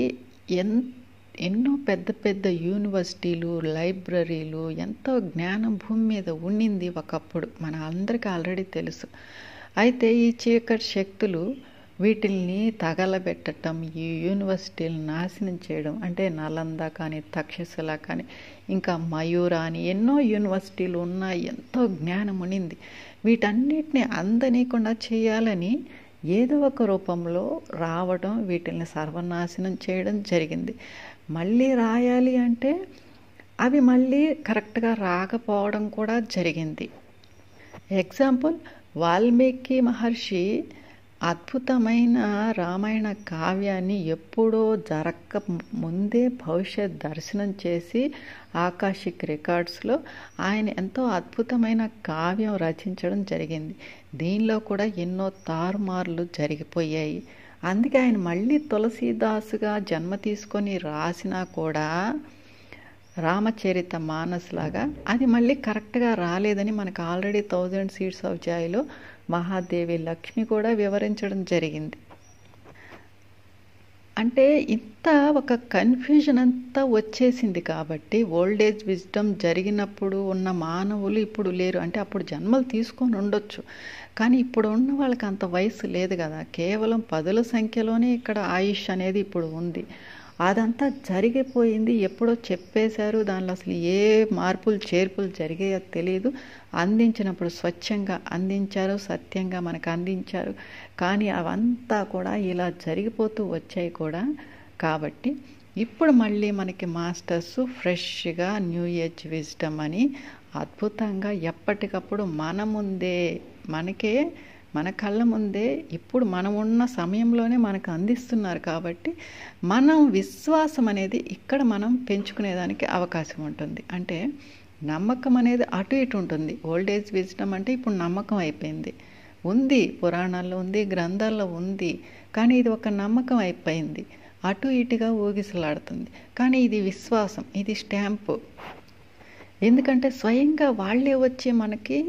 ఎన్నో పెద్ద పెద్ద యూనివర్సిటీలు, లైబ్రరీలు, ఎంతో జ్ఞానం భూమి మీద ఉండింది ఒకప్పుడు, మన అందరికీ ఆల్రెడీ తెలుసు. అయితే ఈ చీకటి శక్తులు వీటిల్ని తగలబెట్టడం, ఈ యూనివర్సిటీలను నాశనం చేయడం, అంటే నలంద కానీ, తక్షశిల కానీ, ఇంకా మయూర అని ఎన్నో యూనివర్సిటీలు ఉన్నాయి, ఎంతో జ్ఞానం ఉండింది. వీటన్నిటిని అందనీయకుండా చేయాలని ఏదో ఒక రూపంలో రావడం, వీటిల్ని సర్వనాశనం చేయడం జరిగింది. మళ్ళీ రాయాలి అంటే అవి మళ్ళీ కరెక్ట్గా రాకపోవడం కూడా జరిగింది. ఎగ్జాంపుల్, వాల్మీకి మహర్షి అద్భుతమైన రామాయణ కావ్యాన్ని ఎప్పుడో జరక్క ముందే భవిష్యత్ దర్శనం చేసి ఆకాశిక్ రికార్డ్స్లో ఆయన ఎంతో అద్భుతమైన కావ్యం రచించడం జరిగింది. దీనిలో కూడా ఎన్నో తారుమార్లు జరిగిపోయాయి. అందుకే ఆయన మళ్ళీ తులసీదాసుగా జన్మ తీసుకొని రాసినా కూడా రామచరిత మానస్ లాగా అది మళ్ళీ కరెక్ట్గా రాలేదని మనకు ఆల్రెడీ 1000 Seeds of Joyలో మహాదేవి లక్ష్మి కూడా వివరించడం జరిగింది. అంటే ఇంత ఒక కన్ఫ్యూజన్ అంతా వచ్చేసింది కాబట్టి ఓల్డ్ ఏజ్ విజ్డమ్ జరిగినప్పుడు ఉన్న మానవులు ఇప్పుడు లేరు. అంటే అప్పుడు జన్మలు తీసుకొని ఉండొచ్చు, కానీ ఇప్పుడు ఉన్న వాళ్ళకి అంత వయసు లేదు కదా. కేవలం 10ల సంఖ్యలోనే ఇక్కడ ఆయుష్ అనేది ఇప్పుడు ఉంది. అదంతా జరిగిపోయింది, ఎప్పుడో చెప్పేశారు. దానిలో అసలు ఏ మార్పులు చేర్పులు జరిగాయో తెలియదు. అందించినప్పుడు స్వచ్ఛంగా అందించారు, సత్యంగా మనకు అందించారు. కానీ అవంతా కూడా ఇలా జరిగిపోతూ వచ్చాయి కూడా. కాబట్టి ఇప్పుడు మళ్ళీ మనకి మాస్టర్స్ ఫ్రెష్గా న్యూ ఏజ్ విజ్డమ్ అని అద్భుతంగా ఎప్పటికప్పుడు మన ముందే మన కళ్ళ ముందే ఇప్పుడు మనం ఉన్న సమయంలోనే మనకు అందిస్తున్నారు. కాబట్టి మనం విశ్వాసం అనేది ఇక్కడ మనం పెంచుకునేదానికి అవకాశం ఉంటుంది. అంటే నమ్మకం అనేది అటు ఇటు ఉంటుంది. ఓల్డ్ ఏజ్ విజ్డమ్ అంటే ఇప్పుడు నమ్మకం అయిపోయింది, ఉంది, పురాణాల్లో ఉంది, గ్రంథాల్లో ఉంది. కానీ ఇది ఒక నమ్మకం అయిపోయింది, అటు ఇటుగా ఊగిసలాడుతుంది. కానీ ఇది విశ్వాసం, ఇది స్టాంపు. ఎందుకంటే స్వయంగా వాళ్ళే వచ్చి మనకి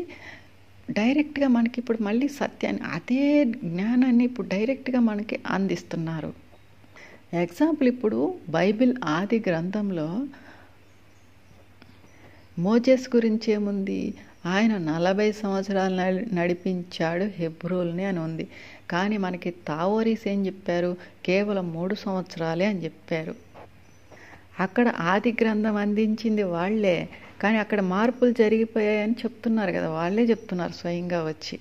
డైరెక్ట్గా మనకి ఇప్పుడు మళ్ళీ సత్యాన్ని, అదే జ్ఞానాన్ని ఇప్పుడు డైరెక్ట్గా మనకి అందిస్తున్నారు. ఎగ్జాంపుల్, ఇప్పుడు బైబిల్ ఆది గ్రంథంలో మోజెస్ గురించి ఏముంది? ఆయన 40 సంవత్సరాలు నడిపించాడు హెబ్రోల్ని అని ఉంది. కానీ మనకి తావోరీస్ ఏం చెప్పారు? కేవలం 3 సంవత్సరాలే అని చెప్పారు. అక్కడ ఆది గ్రంథం అందించింది వాళ్ళే, కానీ అక్కడ మార్పులు జరిగిపోయాయని చెప్తున్నారు కదా, వాళ్ళే చెప్తున్నారు స్వయంగా వచ్చి.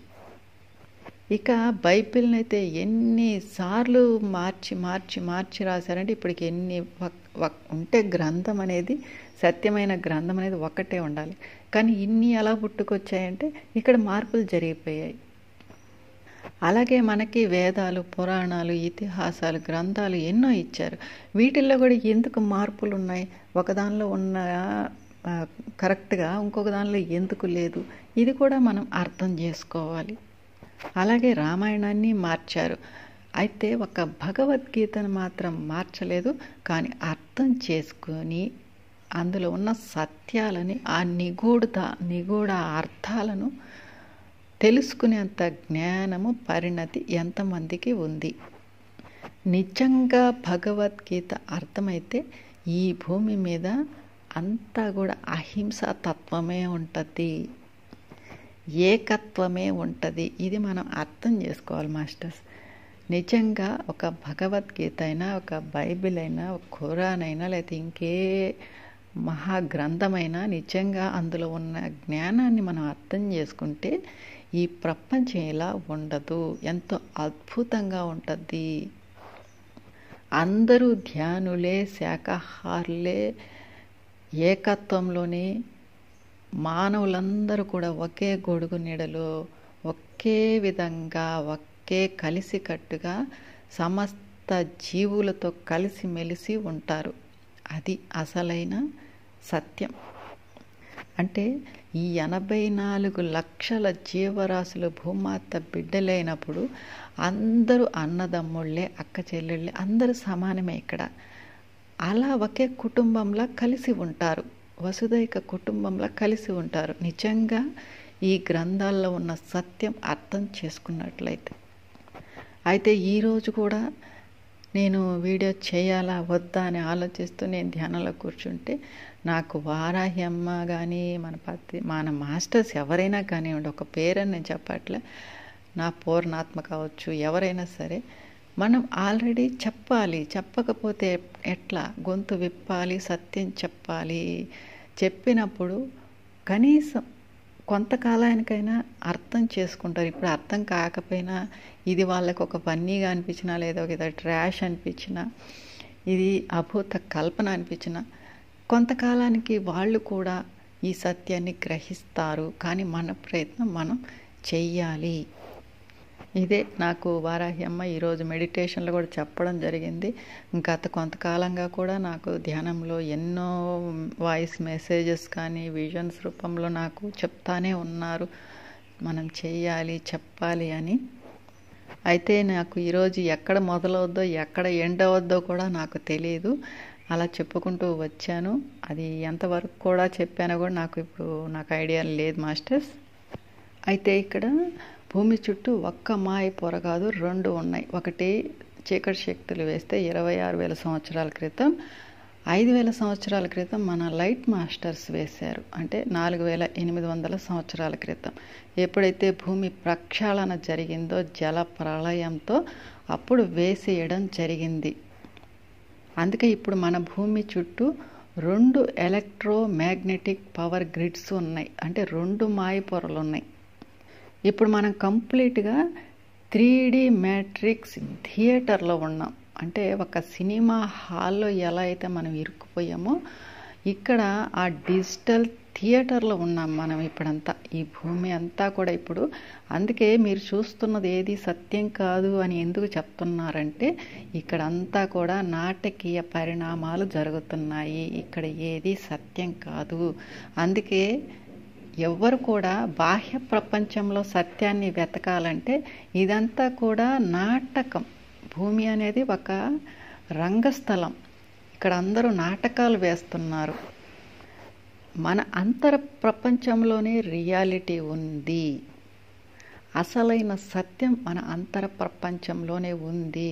ఇక బైబిల్ని అయితే ఎన్నిసార్లు మార్చి మార్చి మార్చి రాశారంటే ఇప్పటికి ఎన్ని ఉంటే గ్రంథం అనేది, సత్యమైన గ్రంథం అనేది ఒక్కటే ఉండాలి. కానీ ఇన్ని ఎలా పుట్టుకొచ్చాయంటే ఇక్కడ మార్పులు జరిగిపోయాయి. అలాగే మనకి వేదాలు, పురాణాలు, ఇతిహాసాలు, గ్రంథాలు ఎన్నో ఇచ్చారు. వీటిల్లో కూడా ఎందుకు మార్పులు ఉన్నాయి? ఒకదానిలో ఉన్న కరెక్ట్గా ఇంకొక దానిలో ఎందుకు లేదు? ఇది కూడా మనం అర్థం చేసుకోవాలి. అలాగే రామాయణాన్ని మార్చారు, అయితే ఒక భగవద్గీతను మాత్రం మార్చలేదు. కానీ అర్థం చేసుకొని అందులో ఉన్న సత్యాలని, ఆ నిగూఢ అర్థాలను తెలుసుకునేంత జ్ఞానము, పరిణతి ఎంతమందికి ఉంది? నిజంగా భగవద్గీత అర్థమైతే ఈ భూమి మీద అంతా కూడా అహింసా తత్వమే ఉంటుంది, ఏకత్వమే ఉంటుంది. ఇది మనం అర్థం చేసుకోవాలి మాస్టర్స్. నిజంగా ఒక భగవద్గీత అయినా, ఒక బైబిల్ అయినా, ఒక ఖురాన్ అయినా, లేకపోతే ఇంకే మహాగ్రంథమైనా నిజంగా అందులో ఉన్న జ్ఞానాన్ని మనం అర్థం చేసుకుంటే ఈ ప్రపంచం ఇలా ఉండదు, ఎంతో అద్భుతంగా ఉంటుంది. అందరూ ధ్యానులే, శాకాహారులే, ఏకత్వంలోనే మానవులందరూ కూడా ఒకే గొడుగు నీడలో ఒకే విధంగా ఒకే కలిసికట్టుగా సమస్త జీవులతో కలిసిమెలిసి ఉంటారు. అది అసలైన సత్యం. అంటే ఈ 84 లక్షల జీవరాశులు భూమాత బిడ్డలైనప్పుడు అందరూ అన్నదమ్ముళ్ళే, అక్క చెల్లెళ్ళే, అందరూ సమానమే ఇక్కడ. అలా ఒకే కుటుంబంలా కలిసి ఉంటారు, వసుదైక కుటుంబంలా కలిసి ఉంటారు. నిజంగా ఈ గ్రంథాల్లో ఉన్న సత్యం అర్థం చేసుకున్నట్లయితే. అయితే ఈరోజు కూడా నేను వీడియో చేయాలా వద్దా అని ఆలోచిస్తూ నేను ధ్యానంలో కూర్చుంటే నాకు వారాహి అమ్మ కానీ, మన మాస్టర్స్ ఎవరైనా కానివ్వండి, ఒక పేరని నేను చెప్పట్లే, నా పూర్ణాత్మ కావచ్చు, ఎవరైనా సరే, మనం ఆల్రెడీ చెప్పాలి. చెప్పకపోతే ఎట్లా? గొంతు విప్పాలి, సత్యం చెప్పాలి. చెప్పినప్పుడు కనీసం కొంతకాలానికైనా అర్థం చేసుకుంటారు. ఇప్పుడు అర్థం కాకపోయినా, ఇది వాళ్ళకు ఒక ఫన్నీగా అనిపించినా, లేదా ఒక ట్రాష్ అనిపించినా, ఇది అభూత కల్పన అనిపించినా, కొంతకాలానికి వాళ్ళు కూడా ఈ సత్యాన్ని గ్రహిస్తారు. కానీ మన ప్రయత్నం మనం చెయ్యాలి. ఇదే నాకు వారాహి అమ్మ ఈరోజు మెడిటేషన్లో కూడా చెప్పడం జరిగింది. గత కొంతకాలంగా కూడా నాకు ధ్యానంలో ఎన్నో వాయిస్ మెసేజెస్ కానీ విజన్స్ రూపంలో నాకు చెప్తానే ఉన్నారు, మనం చెయ్యాలి, చెప్పాలి అని. అయితే నాకు ఈరోజు ఎక్కడ మొదలవుద్దో ఎక్కడ ఎండ్ అవద్దో కూడా నాకు తెలియదు. అలా చెప్పుకుంటూ వచ్చాను. అది ఎంతవరకు కూడా చెప్పానో కూడా నాకు ఐడియా లేదు మాస్టర్స్. అయితే ఇక్కడ భూమి చుట్టూ ఒక్క మాయ పొర కాదు, 2 ఉన్నాయి. ఒకటి చీకటి శక్తులు వేస్తే 26,000 సంవత్సరాల క్రితం, 5,000 సంవత్సరాల క్రితం మన లైట్ మాస్టర్స్ వేశారు. అంటే 4,800 సంవత్సరాల క్రితం ఎప్పుడైతే భూమి ప్రక్షాళన జరిగిందో జల ప్రళయంతో అప్పుడు వేసేయడం జరిగింది. అందుకే ఇప్పుడు మన భూమి చుట్టూ 2 ఎలక్ట్రోమాగ్నెటిక్ పవర్ గ్రిడ్స్ ఉన్నాయి. అంటే 2 మాయ పొరలు ఉన్నాయి. ఇప్పుడు మనం కంప్లీట్గా 3D మ్యాట్రిక్స్ థియేటర్లో ఉన్నాం. అంటే ఒక సినిమా హాల్లో ఎలా అయితే మనం ఇరుక్కుపోయామో ఇక్కడ ఆ డిజిటల్ థియేటర్లో ఉన్నాం మనం ఇప్పుడంతా. ఈ భూమి అంతా కూడా ఇప్పుడు. అందుకే మీరు చూస్తున్నది ఏది సత్యం కాదు అని ఎందుకు చెప్తున్నారంటే ఇక్కడ అంతా కూడా నాటకీయ పరిణామాలు జరుగుతున్నాయి. ఇక్కడ ఏది సత్యం కాదు. అందుకే ఎవ్వరు కూడా బాహ్య ప్రపంచంలో సత్యాన్ని వెతకాలంటే ఇదంతా కూడా నాటకం. భూమి అనేది ఒక రంగస్థలం. ఇక్కడ అందరూ నాటకాలు వేస్తున్నారు. మన అంతర ప్రపంచంలోనే రియాలిటీ ఉంది. అసలైన సత్యం మన అంతర ప్రపంచంలోనే ఉంది.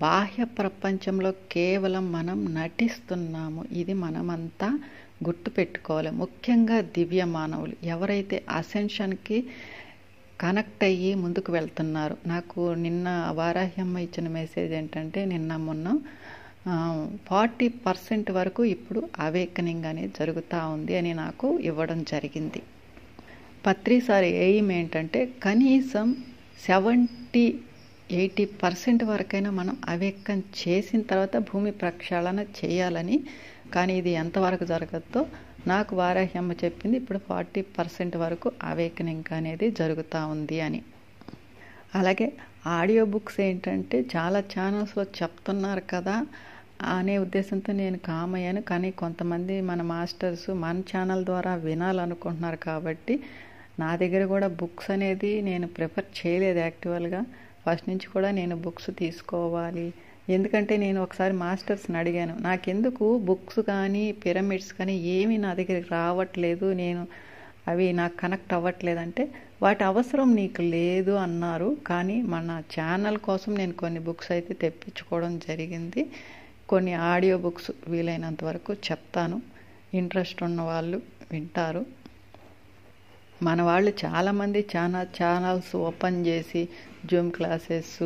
బాహ్య ప్రపంచంలో కేవలం మనం నటిస్తున్నాము. ఇది మనమంతా గుర్తుపెట్టుకోవాలి. ముఖ్యంగా దివ్య మానవులు ఎవరైతే అసెన్షన్కి కనెక్ట్ అయ్యి ముందుకు వెళ్తున్నారు. నాకు నిన్న వారాహి అమ్మ ఇచ్చిన మెసేజ్ ఏంటంటే మొన్న 40% వరకు ఇప్పుడు అవేకనింగ్ అనేది జరుగుతూ ఉంది అని నాకు ఇవ్వడం జరిగింది. పత్రిసారి ఎయిమ్ ఏంటంటే కనీసం 70-80% వరకైనా మనం అవేకం చేసిన తర్వాత భూమి ప్రక్షాళన చేయాలని. కానీ ఇది ఎంతవరకు జరగద్దో నాకు వారాహి అమ్మ చెప్పింది. ఇప్పుడు 40% వరకు అవేకనింగ్ అనేది జరుగుతూ ఉంది అని. అలాగే ఆడియో బుక్స్ ఏంటంటే చాలా ఛానల్స్లో చెప్తున్నారు కదా అనే ఉద్దేశంతో నేను కామయ్యాను. కానీ కొంతమంది మన మాస్టర్స్ మన ఛానల్ ద్వారా వినాలనుకుంటున్నారు కాబట్టి నా దగ్గర కూడా బుక్స్ అనేది నేను ప్రిఫర్ చేయలేదు. యాక్చువల్గా ఫస్ట్ నుంచి కూడా నేను బుక్స్ తీసుకోవాలి. ఎందుకంటే నేను ఒకసారి మాస్టర్స్ని అడిగాను, నాకెందుకు బుక్స్ కానీ పిరమిడ్స్ కానీ ఏమీ నా దగ్గరికి రావట్లేదు, అవి నాకు కనెక్ట్ అవ్వట్లేదంటే వాటి అవసరం నీకు లేదు అన్నారు. కానీ మన ఛానల్ కోసం నేను కొన్ని బుక్స్ అయితే తెప్పించుకోవడం జరిగింది. కొన్ని ఆడియో బుక్స్ వీలైనంత వరకు చెప్తాను. ఇంట్రెస్ట్ ఉన్న వాళ్ళు వింటారు. మన వాళ్ళు చాలామంది ఛానల్స్ ఓపెన్ చేసి జూమ్ క్లాసెస్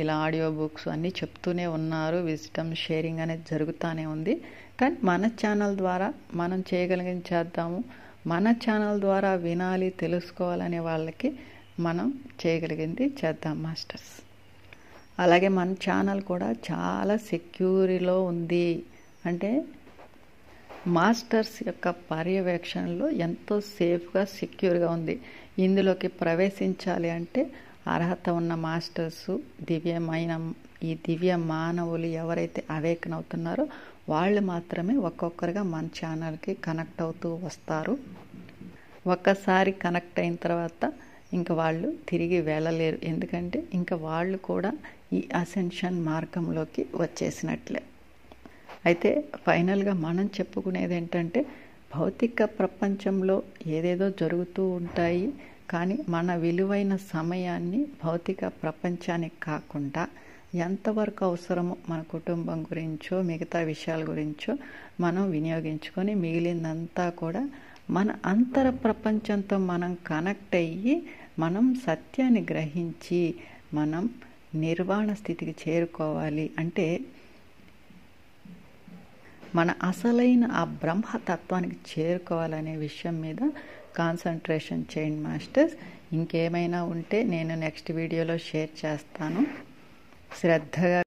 ఇలా ఆడియో బుక్స్ అన్నీ చెప్తూనే ఉన్నారు. విజ్డమ్ షేరింగ్ అనేది జరుగుతూనే ఉంది. కానీ మన ఛానల్ ద్వారా మనం చేయగలిగింది చేద్దాము. మన ఛానల్ ద్వారా వినాలి, తెలుసుకోవాలనే వాళ్ళకి మనం చేయగలిగింది చేద్దాం మాస్టర్స్. అలాగే మన ఛానల్ కూడా చాలా సెక్యూరిటీలో ఉంది. అంటే మాస్టర్స్ యొక్క పర్యవేక్షణలో ఎంతో సేఫ్గా సెక్యూర్గా ఉంది. ఇందులోకి ప్రవేశించాలి అంటే అర్హత ఉన్న మాస్టర్స్, ఈ దివ్య మానవులు ఎవరైతే అవేకన్ అవుతున్నారో వాళ్ళు మాత్రమే ఒక్కొక్కరుగా మన ఛానల్కి కనెక్ట్ అవుతూ వస్తారు. ఒక్కసారి కనెక్ట్ అయిన తర్వాత ఇంకా వాళ్ళు తిరిగి వెళ్ళలేరు. ఎందుకంటే ఇంకా వాళ్ళు కూడా ఈ అసెన్షన్ మార్గంలోకి వచ్చేసినట్లే. అయితే ఫైనల్గా మనం చెప్పుకునేది ఏంటంటే భౌతిక ప్రపంచంలో ఏదేదో జరుగుతూ ఉంటాయి. కానీ మన విలువైన సమయాన్ని భౌతిక ప్రపంచానికి కాకుండా ఎంతవరకు అవసరమో మన కుటుంబం గురించో మిగతా విషయాల గురించో మనం వినియోగించుకొని మిగిలిందంతా కూడా మన అంతర ప్రపంచంతో మనం కనెక్ట్ అయ్యి మనం సత్యాన్ని గ్రహించి మనం నిర్వాణ స్థితికి చేరుకోవాలి. అంటే మన అసలైన ఆ బ్రహ్మతత్వానికి చేరుకోవాలనే విషయం మీద కాన్సన్ట్రేషన్ చేయండి మాస్టర్స్. ఇంకేమైనా ఉంటే నేను నెక్స్ట్ వీడియోలో షేర్ చేస్తాను. శ్రద్ధగా